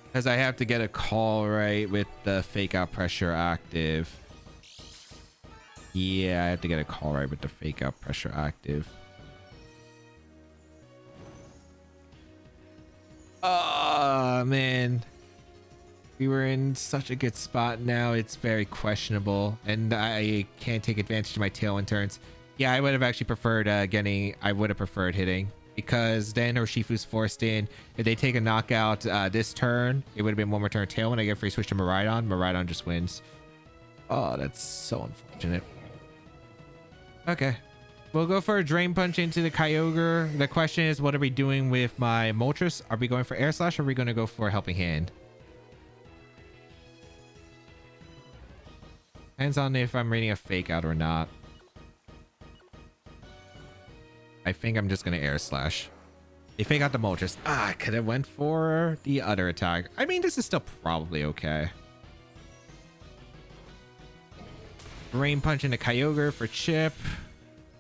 Speaker 1: Because I have to get a call right with the fake out pressure active. Yeah, I have to get a call right with the fake out pressure active. man. We were in such a good spot. Now it's very questionable, and I can't take advantage of my tailwind turns. Yeah, I would have actually preferred I would have preferred hitting, because then Urshifu's forced in. If they take a knockout this turn, it would have been one more turn tailwind. I get free switch to Miraidon. Miraidon just wins. Oh, that's so unfortunate. Okay. We'll go for a Drain Punch into the Kyogre. The question is, what are we doing with my Moltres? Are we going for Air Slash, or are we going to go for Helping Hand? Depends on if I'm reading a Fake Out or not. I think I'm just going to Air Slash. They Fake Out the Moltres. I could have went for the other attack. I mean, this is still probably okay. Rain Punch into Kyogre for chip.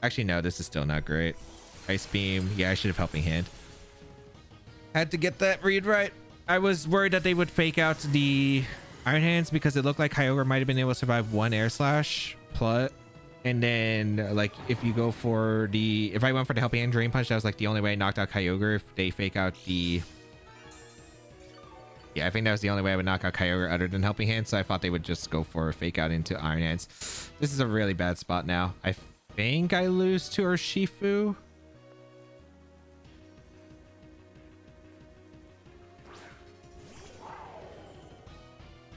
Speaker 1: Actually, no, this is still not great. Ice Beam. Yeah, I should have Helping Hand. Had to get that read right. I was worried that they would fake out the Iron Hands because it looked like Kyogre might have been able to survive one Air Slash plus. And then, like, if you go for the... If I went for the Helping Hand Drain Punch, that was, like, the only way I knocked out Kyogre. If they fake out the... Yeah, I think that was the only way I would knock out Kyogre other than Helping Hand. So I thought they would just go for a Fake Out into Iron Hands. This is a really bad spot now. I think I lose to Urshifu.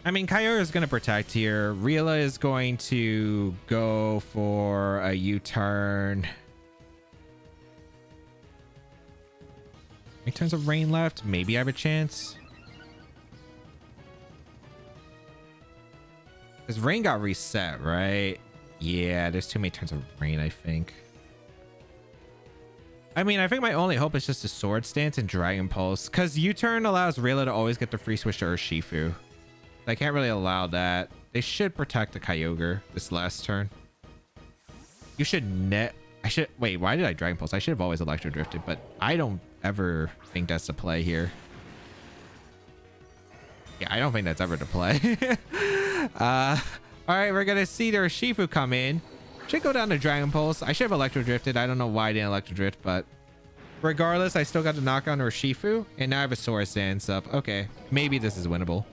Speaker 1: I mean, Kyogre is going to protect here. Rila is going to go for a U-turn. How many turns of rain left? Maybe I have a chance. Because rain got reset, right? Yeah, there's too many turns of rain, I think. I mean, I think my only hope is just a Sword Stance and Dragon Pulse. Because U-turn allows Rila to always get the free switch to Urshifu. I can't really allow that. They should protect the Kyogre this last turn. You should wait, why did I Dragon Pulse? I should have always Electro Drifted, but I don't ever think that's the play here. Yeah, I don't think that's ever the play. All right, we're gonna see the Urshifu come in. Should go down to Dragon Pulse. I should have Electro Drifted. I don't know why I didn't Electro Drift, but regardless, I still got to knock on Urshifu, and now I have a Sword Stance up. Okay, maybe this is winnable.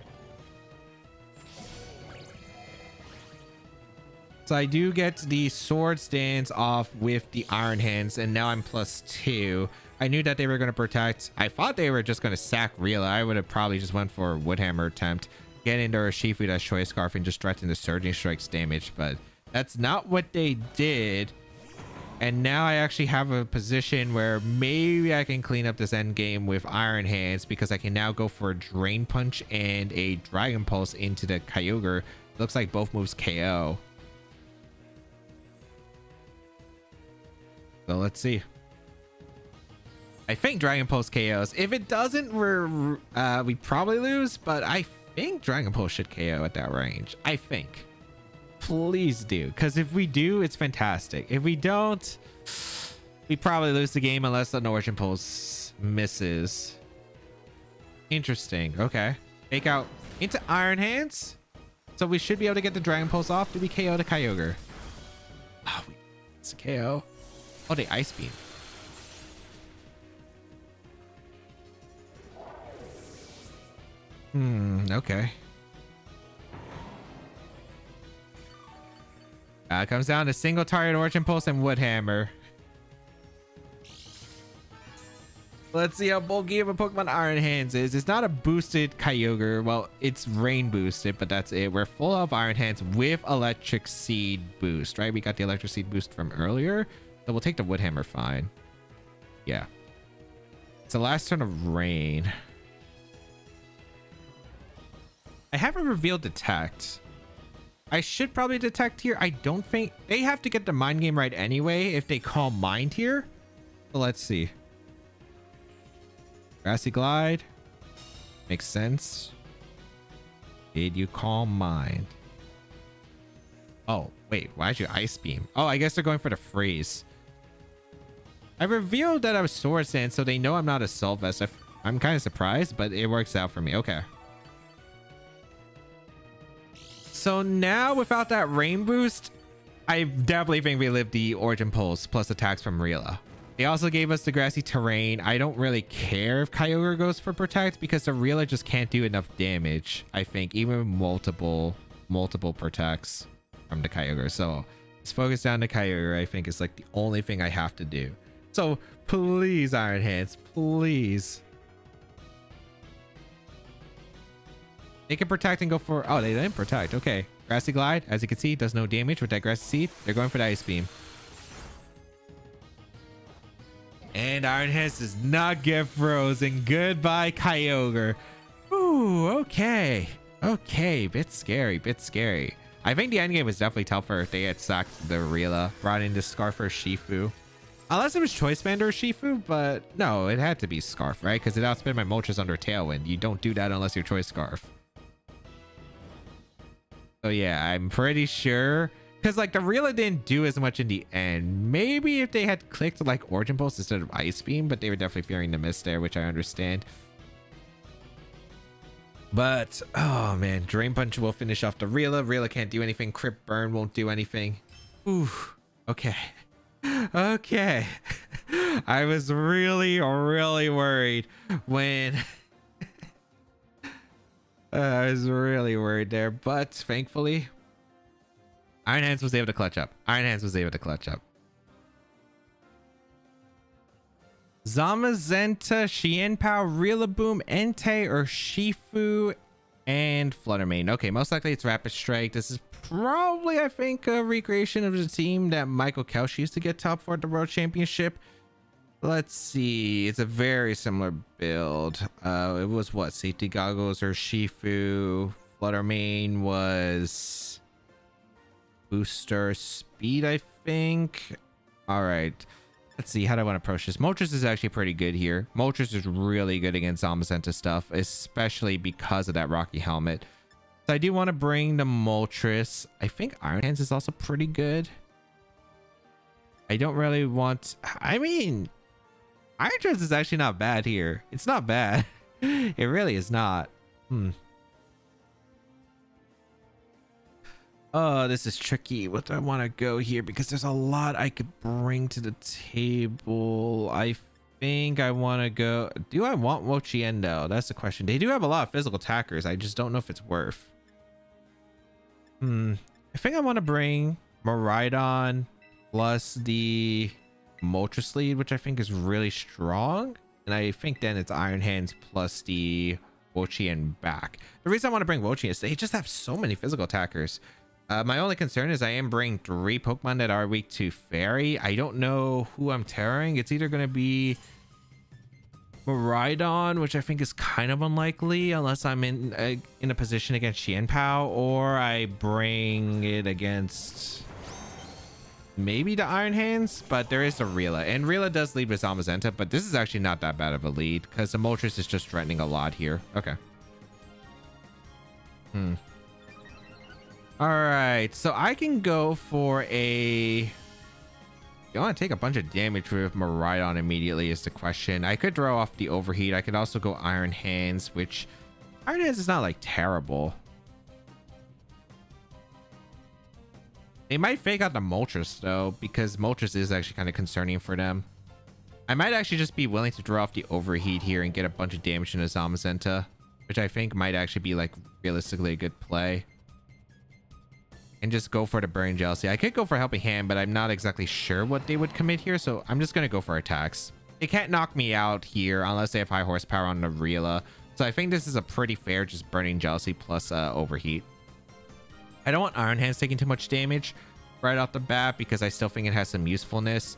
Speaker 1: So I do get the Sword Stance off with the Iron Hands, and now I'm +2. I knew that they were going to protect. I thought they were just going to sack Rila. I would have probably just went for a Wood Hammer attempt, get into Urshifu that Choice Scarf, and just threaten the Surging Strike's damage, but that's not what they did. And now I actually have a position where maybe I can clean up this end game with Iron Hands, because I can now go for a Drain Punch and a Dragon Pulse into the Kyogre. Looks like both moves KO. So let's see. I think Dragon Pulse KOs. If it doesn't, we probably lose, but I think Dragon Pulse should KO at that range. I think. Please do, because if we do, it's fantastic. If we don't, we probably lose the game unless the Norwegian Pulse misses. Interesting. Okay. Fake out into Iron Hands. So we should be able to get the Dragon Pulse off. Do we KO the Kyogre? Oh, it's a KO. Oh, they Ice Beam. Okay. It comes down to single target Origin Pulse and Wood Hammer. Let's see how bulky of a Pokemon Iron Hands is. It's not a boosted Kyogre. Well, it's rain boosted, but that's it. We're full of Iron Hands with Electric Seed boost, right? We got the Electric Seed boost from earlier. So we'll take the Wood Hammer fine. Yeah. It's the last turn of rain. I haven't revealed Detect. I should probably Detect here. I don't think... They have to get the Mind Game right anyway if they call Mind here. So let's see. Grassy Glide. Makes sense. Did you call Mind? Oh, wait. Why'd you Ice Beam? Oh, I guess they're going for the Freeze. I revealed that I was Sword Stance, so they know I'm not a Assault Vest. I'm kind of surprised, but it works out for me. Okay. So now, without that rain boost, I definitely think we live the Origin Pulse plus attacks from Rila. They also gave us the grassy terrain. I don't really care if Kyogre goes for protect because the Reela just can't do enough damage. I think even multiple protects from the Kyogre. So let's focus down the Kyogre. I think is like the only thing I have to do. So please, Iron Hands, please. They can protect and go for... Oh, they didn't protect. Okay. Grassy Glide, as you can see, does no damage with that Grassy Seed. They're going for the Ice Beam. And Iron Hands does not get frozen. Goodbye, Kyogre. Ooh, okay. Okay, bit scary, bit scary. I think the endgame was definitely tougher if they had sacked the Reela, brought in the Scarf or Shifu. Unless it was Choice Band or Shifu, but no, it had to be Scarf, right? Because it outspent my Moltres under Tailwind. You don't do that unless you're Choice Scarf. So yeah, I'm pretty sure. Because like the Reela didn't do as much in the end. Maybe if they had clicked like Origin Pulse instead of Ice Beam, but they were definitely fearing the miss there, which I understand. But oh man, Drain Punch will finish off the Reela. Reela can't do anything. Crypt Burn won't do anything. Ooh, okay. Okay. I was really worried when I was really worried there, but thankfully Iron Hands was able to clutch up. Iron Hands was able to clutch up. Zamazenta, Xianpao, Rillaboom, Entei, or Shifu, and Fluttermane. Okay, most likely it's Rapid Strike. This is probably, I think, a recreation of the team that Michael Kelch used to get top 4 at the World Championship. Let's see. It's a very similar build. It was what? Safety Goggles or Shifu. Fluttermane was Booster Speed, I think. All right. Let's see. How do I want to approach this? Moltres is actually pretty good here. Moltres is really good against Zamazenta stuff, especially because of that Rocky Helmet. So I do want to bring the Moltres. I think Iron Hands is also pretty good. I don't really want... I mean, Iron Hands is actually not bad here. It's not bad. It really is not. Oh, this is tricky. What do I want to go here? Because there's a lot I could bring to the table. I think I want to go... Do I want Wo-Chien though? That's the question. They do have a lot of physical attackers. I just don't know if it's worth. I think I want to bring Miraidon plus the Moltres lead, which I think is really strong. And I think then it's Iron Hands plus the Wo-Chien back. The reason I want to bring Wo-Chien is they just have so many physical attackers. My only concern is I am bringing 3 Pokemon that are weak to Fairy. I don't know who I'm tearing. It's either going to be Miraidon, which I think is kind of unlikely unless I'm in a position against Xianpao, or I bring it against maybe the Iron Hands, but there is a Reela, and Reela does lead with Zamazenta, but this is actually not that bad of a lead because the Moltres is just threatening a lot here. Okay. All right, so I can go for a... I want to take a bunch of damage with Miraidon immediately is the question. I could throw off the Overheat. I could also go Iron Hands, which Iron Hands is not like terrible. They might fake out the Moltres though, because Moltres is actually kind of concerning for them. I might actually just be willing to throw off the Overheat here and get a bunch of damage into Zamazenta, which I think might actually be like realistically a good play. And just go for the Burning Jealousy. I could go for Helping Hand, but I'm not exactly sure what they would commit here, so I'm just going to go for attacks. They can't knock me out here unless they have high horsepower on the Reela. So I think this is a pretty fair just Burning Jealousy plus Overheat. I don't want Iron Hands taking too much damage right off the bat because I still think it has some usefulness.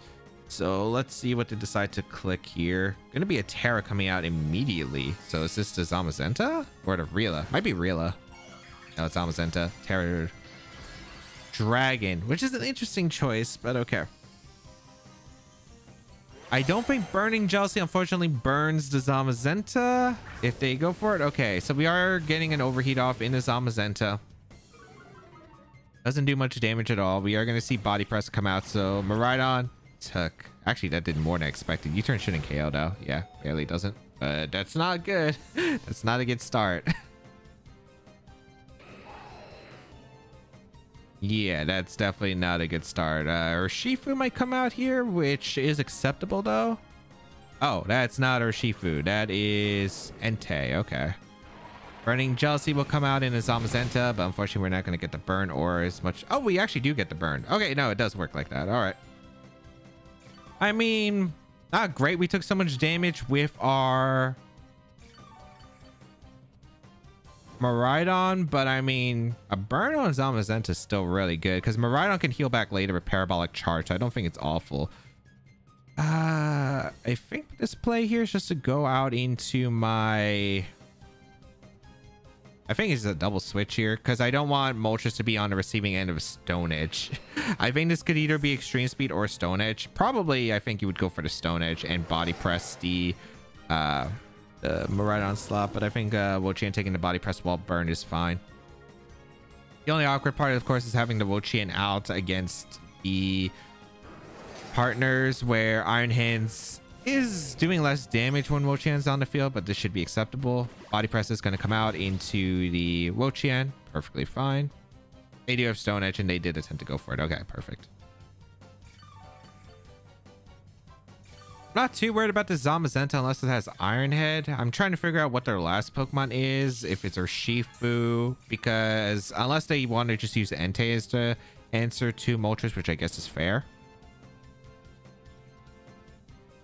Speaker 1: So let's see what they decide to click here. Going to be a Terra coming out immediately. So is this the Zamazenta or the Reela? Might be Reela. No, it's Zamazenta. Terra... Dragon, which is an interesting choice, but okay. I don't think Burning Jealousy unfortunately burns the Zamazenta if they go for it. Okay, so we are getting an Overheat off in the Zamazenta. Doesn't do much damage at all. We are going to see Body Press come out, so Miraidon took... Actually, that did more than I expected. U-turn shouldn't KO though. Yeah, barely doesn't. But that's not good. That's not a good start. Yeah, that's definitely not a good start. Urshifu might come out here, which is acceptable though. Oh, that's not Urshifu. That is Entei. Okay. Burning Jealousy will come out in a Zamazenta, but unfortunately we're not going to get the burn or as much. Oh, we actually do get the burn. Okay, no, it does work like that. All right. I mean, not great. We took so much damage with our Miraidon, but I mean, a burn on Zamazenta is still really good because Miraidon can heal back later with Parabolic Charge. So I don't think it's awful. I think this play here is just to go out into my... I think it's a double switch here because I don't want Moltres to be on the receiving end of Stone Edge. I think this could either be Extreme Speed or Stone Edge. Probably, I think you would go for the Stone Edge and body press the Miraidon slot, but I think Wo-Chien taking the body press while burn is fine. The only awkward part, of course, is having the Wo-Chien out against the partners where Iron Hands is doing less damage when Wo-Chien's on the field, but this should be acceptable. Body press is going to come out into the Wo-Chien. Perfectly fine. They do have Stone Edge and they did attempt to go for it. Okay, perfect. Not too worried about the Zamazenta unless it has Iron Head. I'm trying to figure out what their last Pokemon is, if it's Urshifu, because unless they want to just use Entei as the answer to Moltres, which I guess is fair.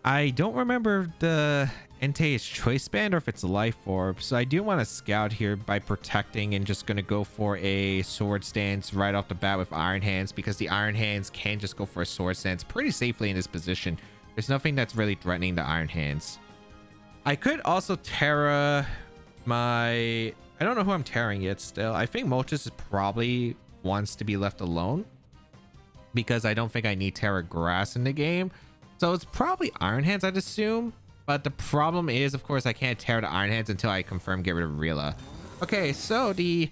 Speaker 1: I don't remember the Entei's Choice Band or if it's Life Orb, so I do want to scout here by protecting and just going to go for a Sword Stance right off the bat with Iron Hands, because the Iron Hands can just go for a Sword Stance pretty safely in this position. There's nothing that's really threatening the Iron Hands. I could also Terra my... I don't know who I'm Terraing yet still. I think Moltres is probably wants to be left alone because I don't think I need Terra Grass in the game. So it's probably Iron Hands, I'd assume. But the problem is, of course, I can't Terra the Iron Hands until I confirm get rid of Rila. Okay, so the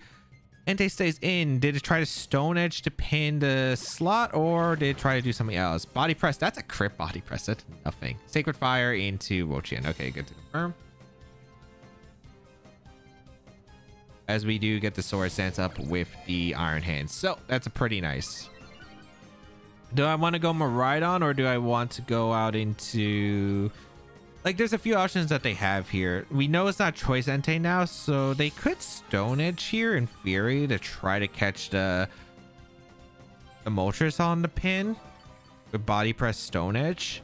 Speaker 1: Entei stays in. Did it try to Stone Edge to pin the slot, or did it try to do something else? Body press. That's a crit body press. That's nothing. Sacred Fire into Wo-Chien. Okay, good to confirm. As we do get the Sword Stance up with the Iron Hands. So that's a pretty nice. Do I want to go Miraidon, or do I want to go out into... Like, there's a few options that they have here. We know it's not Choice Entei now, so they could Stone Edge here in theory to try to catch the Moltres on the pin with Body Press Stone Edge.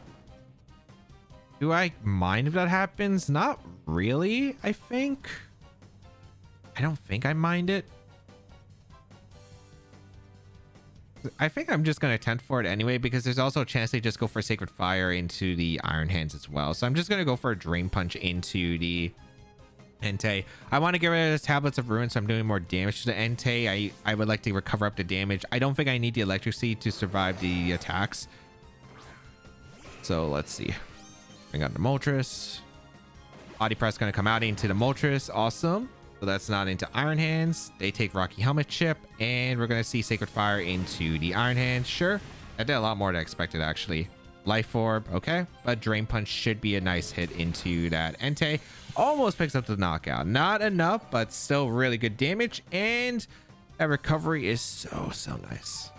Speaker 1: Do I mind if that happens? Not really, I think. I don't think I mind it. I think I'm just going to attempt for it anyway, because there's also a chance they just go for Sacred Fire into the Iron Hands as well. So I'm just going to go for a Drain Punch into the Entei. I want to get rid of the Tablets of Ruin, so I'm doing more damage to the Entei. I would like to recover up the damage. I don't think I need the Electric Seed to survive the attacks. So let's see. Bring out the Moltres. Body Press going to come out into the Moltres. Awesome. So that's not into Iron Hands. They take Rocky Helmet Chip, and we're going to see Sacred Fire into the Iron Hands. Sure. That did a lot more than I expected, actually. Life Orb. Okay. But Drain Punch should be a nice hit into that Entei. Almost picks up the knockout. Not enough, but still really good damage. And that recovery is so nice.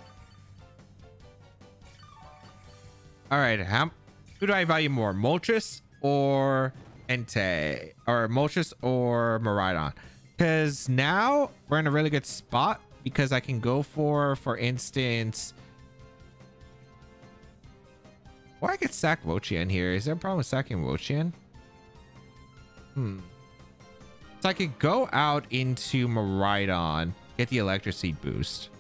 Speaker 1: All right. Who do I value more? Moltres or Entei? Or Moltres or Miraidon? Because now we're in a really good spot, because I can go for instance, or I could sack Wo-Chien here. Is there a problem with sacking Wo-Chien? So I could go out into Miraidon, get the Electric Seed boost.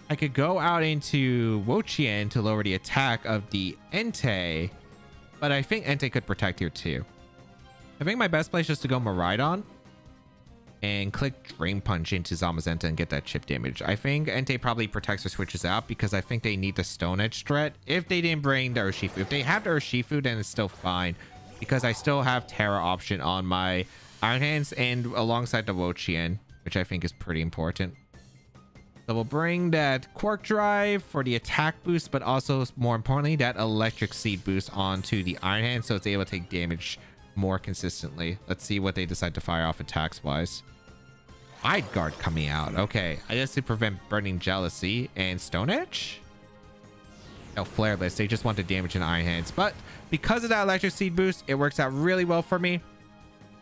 Speaker 1: I could go out into Wo-Chien to lower the attack of the Entei, but I think Entei could protect here too. I think my best play is just to go Miraidon and click Drain Punch into Zamazenta and get that chip damage. I think Entei probably protects or switches out, because I think they need the Stone Edge threat if they didn't bring the Urshifu. If they have the Urshifu, then it's still fine, because I still have Terra option on my Iron Hands and alongside the Wo-Chien, which I think is pretty important. So we'll bring that Quark Drive for the attack boost, but also more importantly, that Electric Seed boost onto the Iron Hand, so it's able to take damage more consistently. Let's see what they decide to fire off attacks wise. Wide Guard coming out. Okay, I guess to prevent Burning Jealousy and Stone Edge. No, Flare Blitz. They just want the damage in Iron Hands. But because of that Electric Seed boost, it works out really well for me.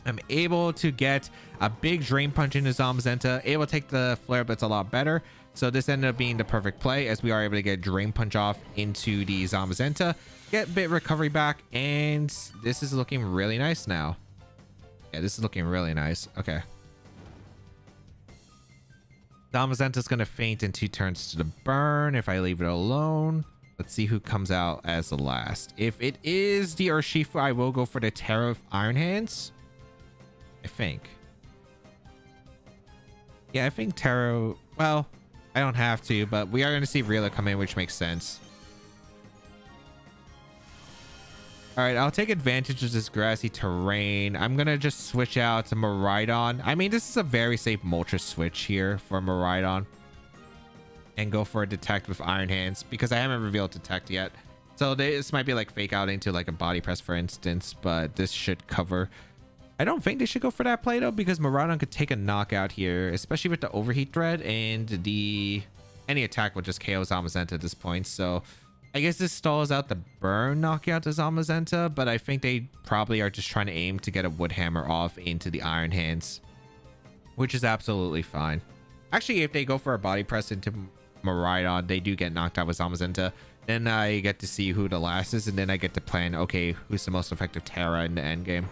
Speaker 1: I'm able to get a big Drain Punch into Zamazenta, able to take the Flare Blitz a lot better. So this ended up being the perfect play as we are able to get Drain Punch off into the Zamazenta, get bit recovery back, and this is looking really nice now. Yeah, this is looking really nice. Okay. Zamazenta's going to faint in 2 turns to the burn if I leave it alone. Let's see who comes out as the last. If it is the Urshifu, I will go for the Terror of Iron Hands. I think. Yeah, I think Terror... Well, I don't have to, but we are going to see Rila come in, which makes sense. All right, I'll take advantage of this grassy terrain. I'm going to just switch out to Miraidon. I mean, this is a very safe Moltres switch here for Miraidon. And go for a Detect with Iron Hands because I haven't revealed Detect yet. So this might be like fake out into like a Body Press, for instance, but this should cover. I don't think they should go for that play though, because Miraidon could take a knockout here, especially with the Overheat Thread, and any attack will just KO Zamazenta at this point. So I guess this stalls out the burn knockout to Zamazenta, but I think they probably are just trying to aim to get a Wood Hammer off into the Iron Hands, which is absolutely fine. Actually, if they go for a Body Press into Miraidon, they do get knocked out with Zamazenta. Then I get to see who the last is, and then I get to plan, okay, who's the most effective Terra in the end game.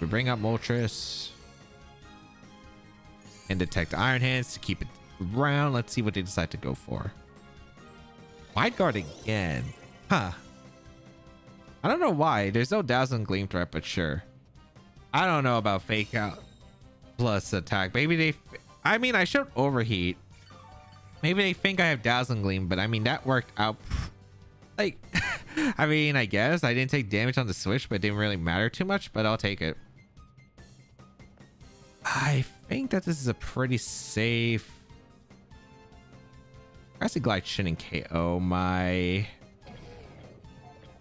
Speaker 1: We bring up Moltres and Detect Iron Hands to keep it around. Let's see what they decide to go for. Wide Guard again. Huh. I don't know why. There's no Dazzling Gleam threat, but sure. I don't know about Fake Out plus attack. Maybe they... I mean, I showed Overheat. Maybe they think I have Dazzling Gleam, but I mean, that worked out... Like, I mean, I guess. I didn't take damage on the switch, but it didn't really matter too much, but I'll take it. I think that this is a pretty safe... Grassy Glide shouldn't KO my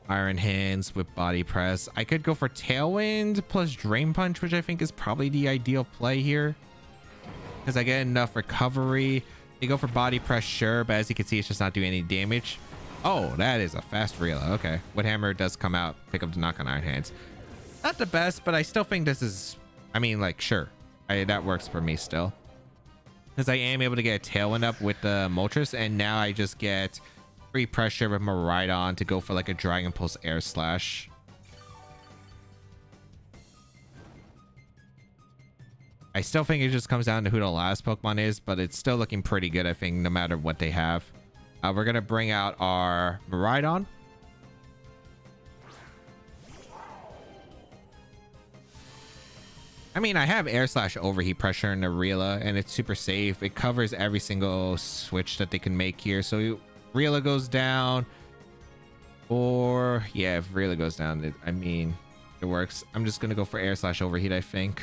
Speaker 1: Iron Hands with Body Press. I could go for Tailwind plus Drain Punch, which I think is probably the ideal play here, because I get enough recovery. They go for Body Press, sure, but as you can see, it's just not doing any damage. Oh, that is a fast Rila. Okay. Wood Hammer does come out, pick up the knock on Iron Hands. Not the best, but I still think this is... I mean, like, sure. That works for me still. Because I am able to get a Tailwind up with the Moltres, and now I just get free pressure with Miraidon to go for like a Dragon Pulse Air Slash. I still think it just comes down to who the last Pokemon is, but it's still looking pretty good, I think, no matter what they have. We're going to bring out our Miraidon. I mean, I have Air Slash Overheat Pressure in the Rila, and it's super safe. It covers every single switch that they can make here. So Rila goes down, or yeah, if Rila goes down, I mean, it works. I'm just going to go for Air Slash Overheat, I think.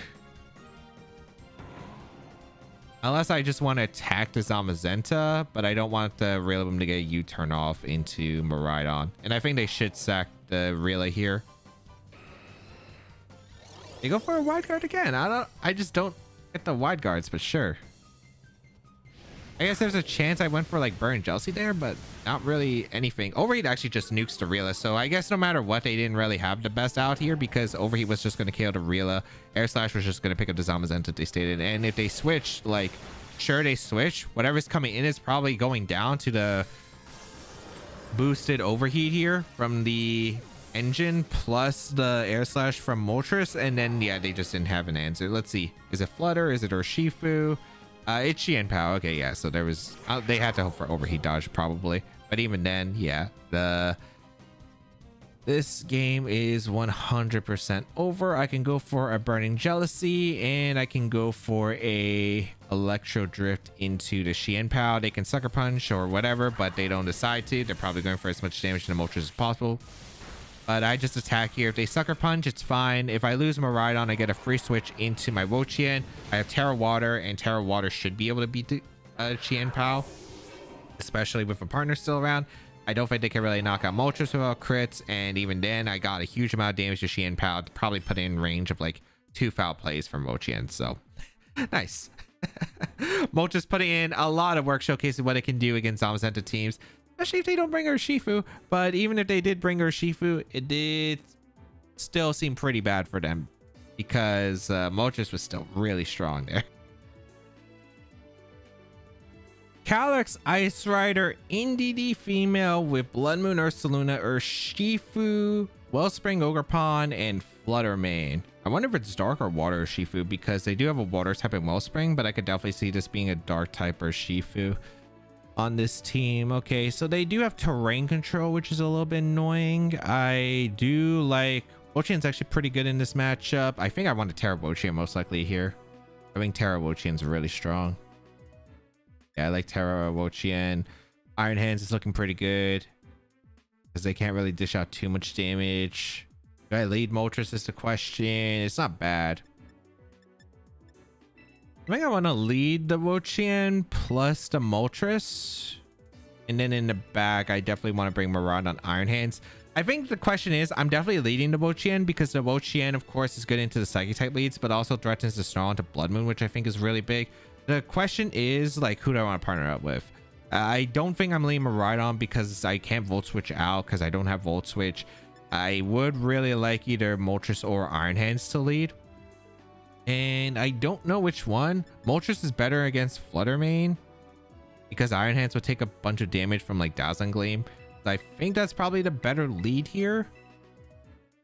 Speaker 1: Unless I just want to attack the Zamazenta, but I don't want the Rillaboom to get a U-turn off into Miraidon. And I think they should sack the Rila here. They go for a Wide Guard again. I just don't get the Wide Guards, but sure. I guess there's a chance I went for like Burn Jealousy there, but not really anything. Overheat actually just nukes the Rila, so I guess no matter what, they didn't really have the best out here because Overheat was just going to kill the Rila. Air Slash was just going to pick up the Zamazenta, they stated. And if they switch, like, sure, they switch. Whatever's coming in is probably going down to the boosted Overheat here from the engine plus the Air Slash from Moltres, and then yeah, they just didn't have an answer. Let's see, is it Flutter, is it Urshifu? It's Xianpao. Okay, yeah, so there was they had to hope for Overheat dodge probably, but even then, yeah, this game is 100% over. I can go for a Burning Jealousy, and I can go for a Electro Drift into the Xianpao. They can Sucker Punch or whatever, but they don't decide to. They're probably going for as much damage to the Moltres as possible. But I just attack here. If they Sucker Punch, it's fine. If I lose Miraidon, I get a free switch into my Wo-Chien. I have Terra Water, and Terra Water should be able to beat the Xianpao, especially with a partner still around. I don't think they can really knock out Moltres without crits, and even then, I got a huge amount of damage to Xianpao to probably put in range of like 2 foul plays from Wo-Chien, so nice. Moltres putting in a lot of work showcasing what it can do against Zamazenta teams, especially if they don't bring Urshifu. But even if they did bring Urshifu, it did still seem pretty bad for them because Moltres was still really strong there. Calyx Ice Rider NDD female with Blood Moon Ursaluna, Urshifu, Wellspring Ogerpon, and Fluttermane. I wonder if it's dark or water Urshifu because they do have a water type in Wellspring, but I could definitely see this being a dark type Urshifu on this team. Okay, so they do have terrain control, which is a little bit annoying. I do like Wo-Chien's actually pretty good in this matchup. I think I want to Terra Wo-Chien most likely here. I think Terra Wo-Chien's really strong. Yeah, I like Terra Wo-Chien. Iron Hands is looking pretty good because they can't really dish out too much damage. Do I lead Moltres is the question. It's not bad. I think I want to lead the Wo-Chien plus the Moltres. And then in the back, I definitely want to bring Miraidon Iron Hands. I think the question is, I'm definitely leading the Wo-Chien because the Wo-Chien, of course, is good into the Psychic type leads, but also threatens to snarl into Blood Moon, which I think is really big. The question is, like, who do I want to partner up with? I don't think I'm leading Miraidon because I can't Volt Switch out because I don't have Volt Switch. I would really like either Moltres or Iron Hands to lead. And I don't know which one. Moltres is better against Fluttermane because Iron Hands would take a bunch of damage from like Dazzling Gleam. So I think that's probably the better lead here.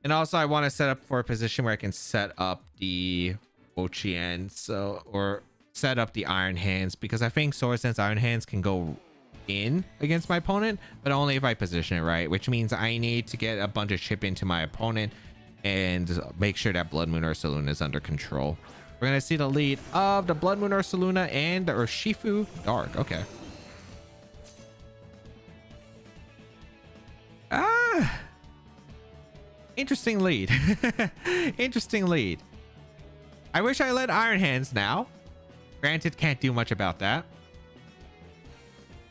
Speaker 1: And also I want to set up for a position where I can set up the Wo-Chien, or set up the Iron Hands, because I think Swords Dance Iron Hands can go in against my opponent, but only if I position it right, which means I need to get a bunch of chip into my opponent and make sure that Blood Moon Ursaluna is under control. We're gonna see the lead of the Blood Moon Ursaluna and the Urshifu Dark. Okay. Interesting lead. Interesting lead. I wish I led Iron Hands now. Granted, can't do much about that.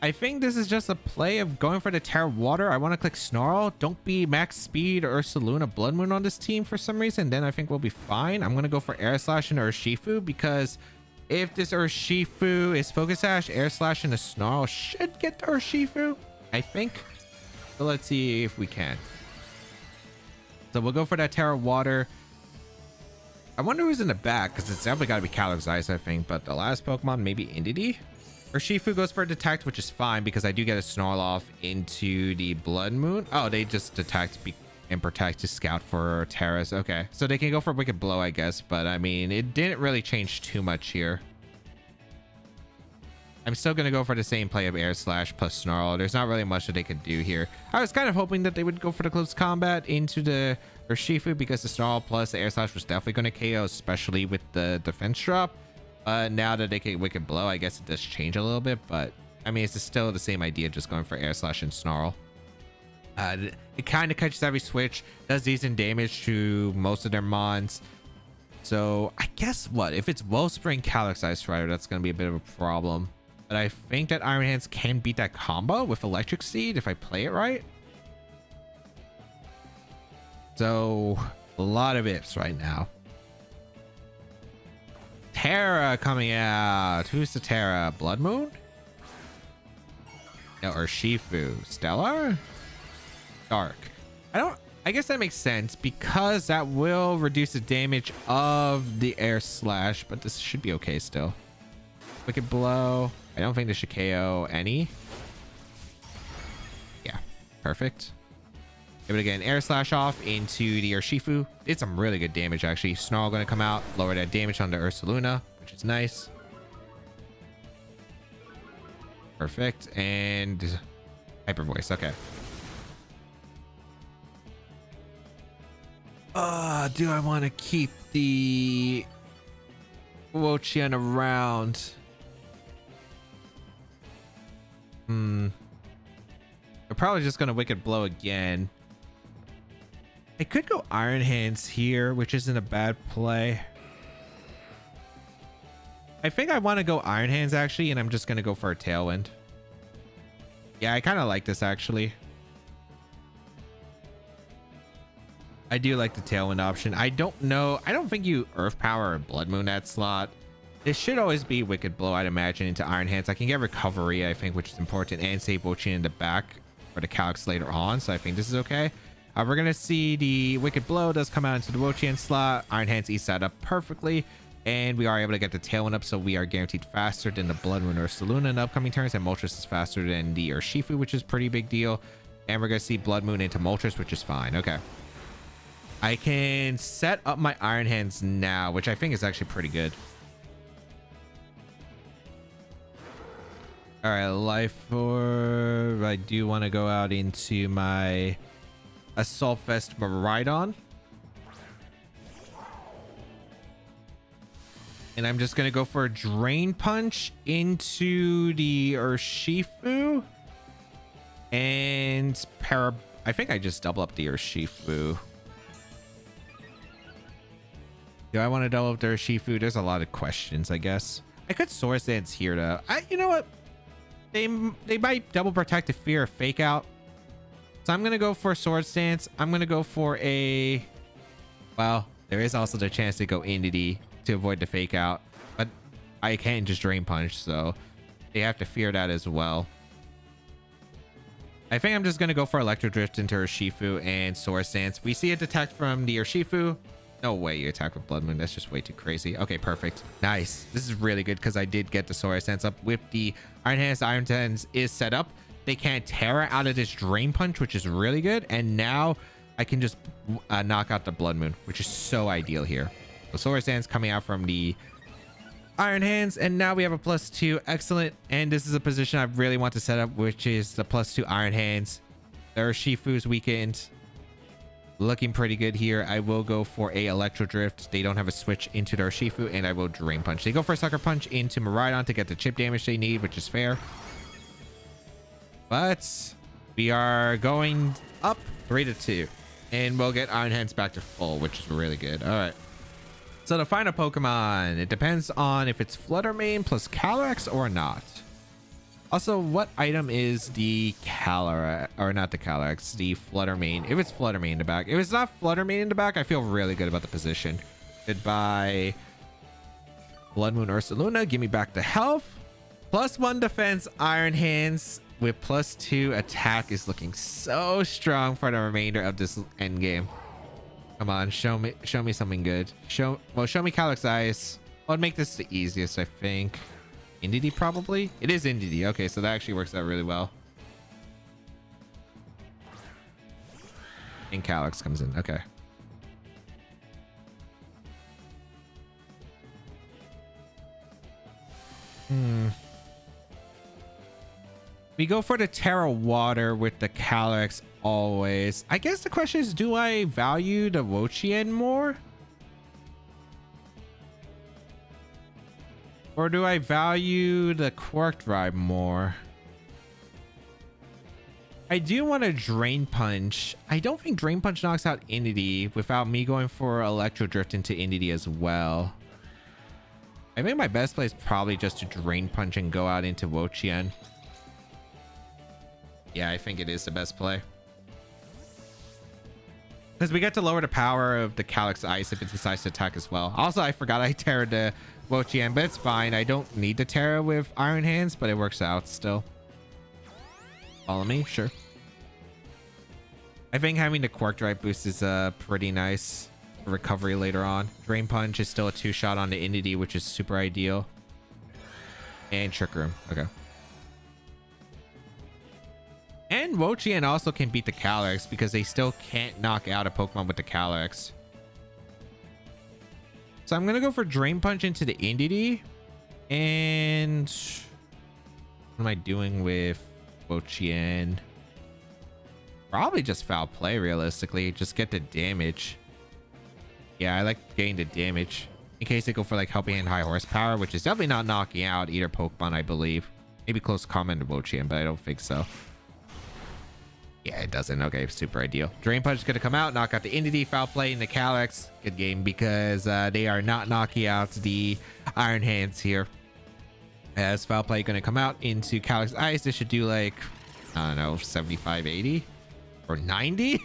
Speaker 1: I think this is just a play of going for the Terra Water. I want to click Snarl. Don't be max speed or Ursaluna Blood Moon on this team for some reason. Then I think we'll be fine. I'm going to go for Air Slash and Urshifu because if this Urshifu is Focus Sash, Air Slash and a Snarl should get the Urshifu, I think. So let's see if we can. So we'll go for that Terra Water. I wonder who's in the back because it's definitely got to be Calyx Ice, I think. But the last Pokemon, maybe Indeedee? Urshifu goes for a Detect, which is fine because I do get a Snarl off into the Blood Moon. Oh, they just Detect and Protect to scout for Terras. Okay, so they can go for Wicked Blow, I guess. But I mean, it didn't really change too much here. I'm still going to go for the same play of Air Slash plus Snarl. There's not really much that they could do here. I was kind of hoping that they would go for the close combat into the Urshifu because the Snarl plus the Air Slash was definitely going to KO, especially with the defense drop. Now that they can Wicked Blow, I guess it does change a little bit, but I mean, it's still the same idea, just going for Air Slash and Snarl. It kind of catches every switch, does decent damage to most of their mons. So I guess what if it's Wellspring Calyx Ice Rider, that's going to be a bit of a problem. But I think that Iron Hands can beat that combo with Electric Seed if I play it right. So a lot of ifs right now. Terra coming out. Who's the Terra? Blood Moon? No, Urshifu. Stellar? Dark. I guess that makes sense because that will reduce the damage of the Air Slash, but this should be okay still. Wicked Blow. I don't think this should KO any. Yeah, perfect. Give it again. Air Slash off into the Urshifu. Did some really good damage, actually. Snarl going to come out. Lower that damage on the Ursaluna, which is nice. Perfect. And Hyper Voice. Okay. Do I want to keep the Wo-Chien around? They're probably just going to Wicked Blow again. I could go Iron Hands here, which isn't a bad play. I think I want to go Iron Hands actually, and I'm just going to go for a Tailwind. Yeah, I kind of like this actually. I do like the Tailwind option. I don't know. I don't think you Earth Power or Blood Moon that slot. This should always be Wicked Blow, I'd imagine, into Iron Hands. I can get Recovery, I think, which is important, and save Wo-Chien in the back for the Calyx later on, so I think this is okay. We're going to see the Wicked Blow does come out into the Wo-Chien slot. Iron Hands eats that up perfectly, and we are able to get the Tailwind up, so we are guaranteed faster than the Blood Moon or Saloon in the upcoming turns, and Moltres is faster than the Urshifu, which is a pretty big deal. And we're going to see Blood Moon into Moltres, which is fine. Okay. I can set up my Iron Hands now, which I think is actually pretty good. All right, Life Orb. I do want to go out into my Assault Vest Miraidon. And I'm just going to go for a Drain Punch into the Urshifu. And I think I just double up the Urshifu. Do I want to double up the Urshifu? There's a lot of questions, I guess. I could Swords Dance here, though. You know what? They might double protect the fear of Fake Out. So I'm going to go for Swords Dance. I'm going to go for a... Well, there is also the chance to go Entity to avoid the Fake Out. But I can't just Drain Punch, so they have to fear that as well. I think I'm just going to go for Electro Drift into Urshifu and Swords Dance. We see a detect from the Urshifu. No way you attack with Blood Moon. That's just way too crazy. Okay, perfect. Nice. This is really good because I did get the Swords Dance up with the Iron Hands. Iron Hands is set up. They can't Terra out of this Drain Punch, which is really good. And now I can just knock out the Blood Moon, which is so ideal here. The Swords Dance coming out from the Iron Hands, and now we have a +2. Excellent. And this is a position I really want to set up, which is the +2 Iron Hands. The Urshifu's weakened. Looking pretty good here. I will go for a Electro Drift. They don't have a switch into the Urshifu, and I will Drain Punch. They go for a Sucker Punch into Miraidon to get the chip damage they need, which is fair. But we are going up 3-2, and we'll get Iron Hands back to full, which is really good. All right. So the final Pokemon, it depends on if it's Flutter Mane plus Calyrex or not. Also, what item is the Calyrex, or not the Calyrex, the Flutter Mane? If it's Flutter Mane in the back. If it's not Flutter Mane in the back, I feel really good about the position. Goodbye. Blood Moon Ursaluna, give me back the health. +1 defense, Iron Hands with +2 attack is looking so strong for the remainder of this end game. Come on, show me something good. Show me Calyx Ice. I'll make this the easiest, I think. Entity, probably? It is Entity. Okay, so that actually works out really well. And Calyx comes in. Okay. We go for the Terra Water with the Calyx always. I guess the question is, do I value the Wo-Chien more? Or do I value the Quark Drive more? I do want to Drain Punch. I don't think Drain Punch knocks out Entity without me going for Electro Drift into Entity as well. I think my best play is probably just to Drain Punch and go out into Wo-Chien. Yeah, I think it is the best play. Because we get to lower the power of the Calyx Ice if it decides to attack as well. Also, I forgot I Terra'd the Wo-Chien, but it's fine. I don't need to Terra with Iron Hands, but it works out still. Follow me? Sure. I think having the Quark Drive boost is pretty nice recovery later on. Drain Punch is still a 2-shot on the Entity, which is super ideal. And Trick Room. Okay. And Wo-Chien also can beat the Calyrex because they still can't knock out a Pokemon with the Calyrex. So I'm going to go for Drain Punch into the Entity. And what am I doing with Wo-Chien? Probably just Foul Play, realistically. Just get the damage. Yeah, I like getting the damage. In case they go for like Helping Hand High Horsepower, which is definitely not knocking out either Pokemon, I believe. Maybe Close Combat to Wo-Chien, but I don't think so. Yeah, it doesn't. Okay, super ideal. Drain Punch is going to come out, knock out the Entity, Foul Play, and the Calyx. Good game because they are not knocking out the Iron Hands here. As Foul Play going to come out into Calyx Ice, this should do like, I don't know, 75, 80 or 90.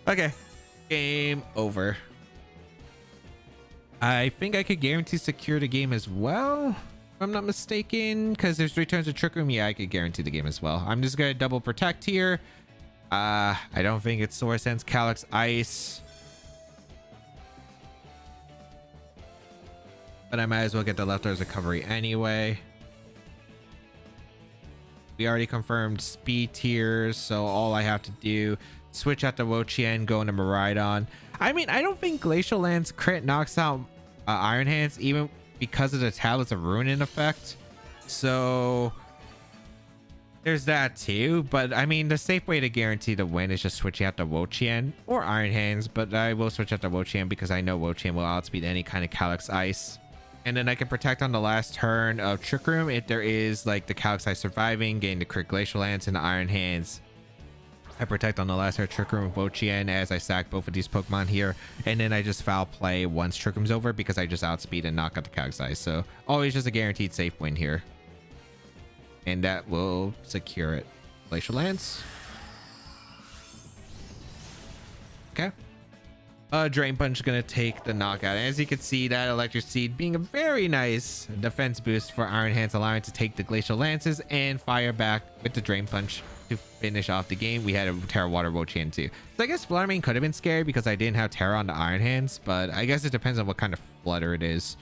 Speaker 1: Okay, Game over. I think I could guarantee secure the game as well, if I'm not mistaken, because there's 3 turns of Trick Room. Yeah, I could guarantee the game as well. I'm just gonna double protect here. I don't think it's Swords Dance, Calyx Ice, but I might as well get the leftovers recovery anyway. We already confirmed speed tiers, so all I have to do, switch out the Wo-Chien, go into Miraidon. I mean, I don't think Glacial Lance crit knocks out Iron Hands, even because of the Tablets of Ruin in effect. So there's that too. But I mean, the safe way to guarantee the win is just switching out the Wo-Chien or Iron Hands. But I will switch out the Wo-Chien because I know Wo-Chien will outspeed any kind of Calyx Ice. And then I can protect on the last turn of Trick Room if there is like the Calyx Ice surviving, getting the crit Glacial Lance and the Iron Hands. I protect on the last turn Trick Room with Wo-Chien as I sack both of these Pokemon here. And then I just foul play once Trick Room's over because I just outspeed and knock out the Calyx Ice. So always just a guaranteed safe win here. And that will secure it. Glacial Lance. Okay. Drain Punch is going to take the knockout. As you can see, that Electric Seed being a very nice defense boost for Iron Hands, allowing it to take the Glacial Lances and fire back with the Drain Punch to finish off the game. We had a Terra Water Wo-Chien too. So I guess Fluttermane could have been scary because I didn't have Terra on the Iron Hands, but I guess it depends on what kind of Flutter it is,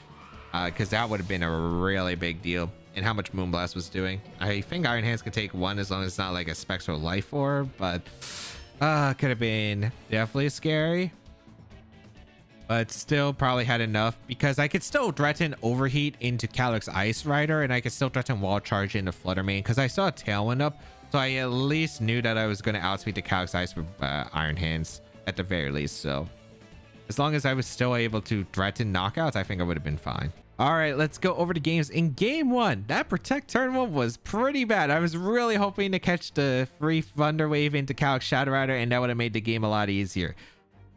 Speaker 1: because that would have been a really big deal. And how much Moonblast was doing. I think Iron Hands could take 1 as long as it's not like a Spectral Life Orb, but could have been definitely scary. But still probably had enough because I could still threaten Overheat into Calyx Ice Rider, and I could still threaten Wall Charge into Fluttermane because I saw a Tailwind up. So I at least knew that I was going to outspeed the Calyx Ice with Iron Hands at the very least. So as long as I was still able to threaten knockouts, I think I would have been fine. All right, let's go over the games. In game 1, that Protect turn 1 was pretty bad. I was really hoping to catch the free Thunder Wave into Calyx Shadow Rider, and that would have made the game a lot easier.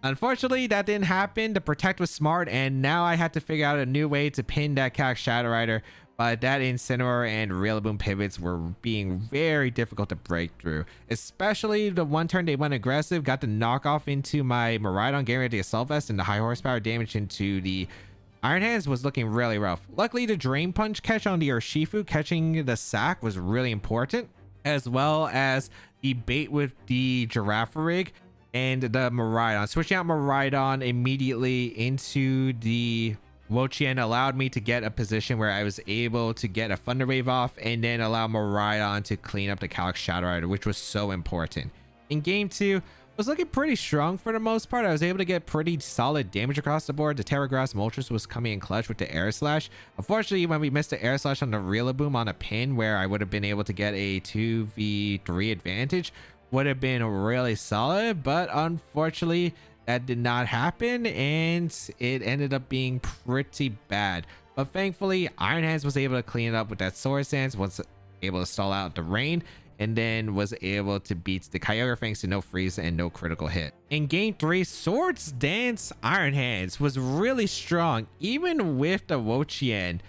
Speaker 1: Unfortunately, that didn't happen. The Protect was smart, and now I had to figure out a new way to pin that Calyx Shadow Rider. But that Incineroar and Rillaboom pivots were being very difficult to break through. Especially the one turn they went aggressive, got the knockoff into my Miraidon, getting rid of the Assault Vest, and the high horsepower damage into the Iron Hands was looking really rough. Luckily, the Drain Punch catch on the Urshifu, catching the sack, was really important. As well as the bait with the Girafarig and the Miraidon. Switching out Miraidon immediately into the Wo-Chien allowed me to get a position where I was able to get a Thunder Wave off and then allow Miraidon to clean up the Calyx Shadow Rider, which was so important. In game 2, was looking pretty strong for the most part. I was able to get pretty solid damage across the board. The Terragrass Moltres was coming in clutch with the Air Slash. Unfortunately, when we missed the Air Slash on the Rillaboom on a pin where I would have been able to get a 2v3 advantage, would have been really solid, but unfortunately that did not happen and it ended up being pretty bad. But thankfully, Iron Hands was able to clean it up with that Swords Dance, was able to stall out the rain, and then was able to beat the Kyogre thanks to no freeze and no critical hit. In game 3, Swords Dance Iron Hands was really strong, even with the Wo-Chien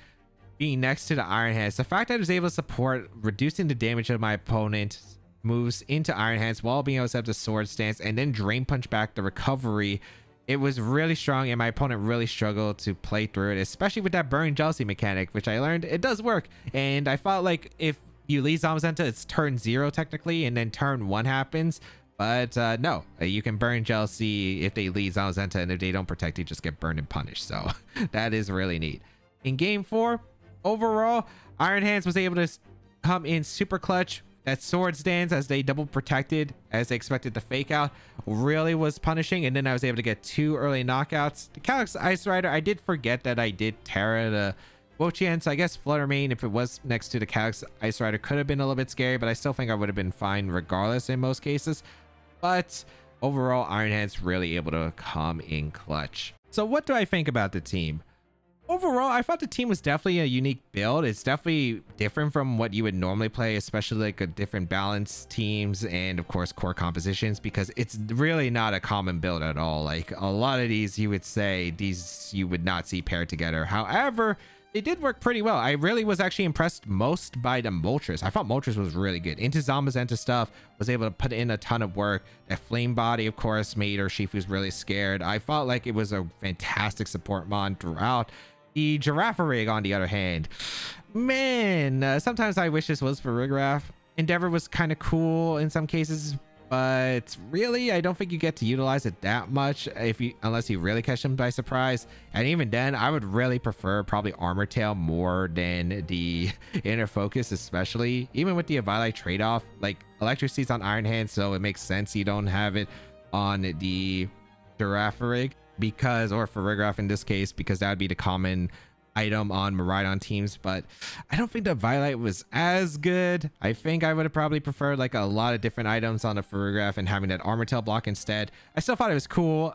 Speaker 1: being next to the Iron Hands. The fact that I was able to support reducing the damage of my opponent moves into Iron Hands while being able to have the Sword Stance and then Drain Punch back the recovery, it was really strong, and my opponent really struggled to play through it, especially with that Burn Jealousy mechanic, which I learned it does work. And I felt like if you lead Zamazenta, it's turn 0 technically, and then turn 1 happens. But no, you can Burn Jealousy if they lead Zamazenta, and if they don't protect, you just get burned and punished. So that is really neat. In game 4, overall, Iron Hands was able to come in super clutch. That Swords Dance, as they double protected, as they expected to fake out, really was punishing. And then I was able to get 2 early knockouts. The Calyx Ice Rider, I did forget that I did Terra the Wo-Chien, so I guess Fluttermane, if it was next to the Calyx Ice Rider, could have been a little bit scary, but I still think I would have been fine regardless in most cases. But overall, Iron Hands really able to come in clutch. So what do I think about the team? Overall, I thought the team was definitely a unique build. It's definitely different from what you would normally play, especially like a different balance teams and of course core compositions, because it's really not a common build at all. Like a lot of these, you would say these you would not see paired together. However, They did work pretty well. I really was actually impressed most by the Moltres. I thought Moltres was really good. Into Zamazenta stuff, was able to put in a ton of work. That Flame Body, of course, made Urshifu's really scared. I felt like it was a fantastic support mon throughout. The Girafarig, on the other hand, man, sometimes I wish this was for Farigaraf. Endeavor was kind of cool in some cases, but really I don't think you get to utilize it that much unless you really catch them by surprise. And even then, I would really prefer probably Armor Tail more than the Inner Focus, especially even with the Eviolite trade-off. Like, Electricity's on Iron Hand, so it makes sense you don't have it on the Girafarig, because, or Farigaraf in this case, because that would be the common item on Miraidon teams. But I don't think the Eviolite was as good. I think I would have probably preferred like a lot of different items on the Farigaraf and having that Armor Tail block instead. I still thought it was cool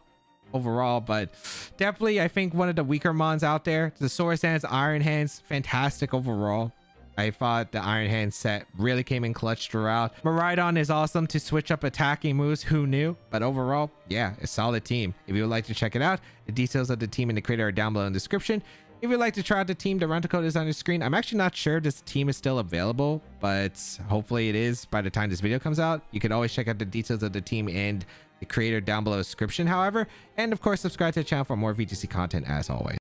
Speaker 1: overall, but definitely I think one of the weaker mons out there. The Swords Hands, Iron Hands, fantastic overall. I thought the Iron Hand set really came in clutch throughout. Miraidon is awesome to switch up attacking moves. Who knew? But overall, yeah, a solid team. If you would like to check it out, the details of the team and the creator are down below in the description. If you'd like to try out the team, the rental code is on your screen. I'm actually not sure this team is still available, but hopefully it is by the time this video comes out. You can always check out the details of the team and the creator down below in the description, however. And of course, subscribe to the channel for more VGC content as always.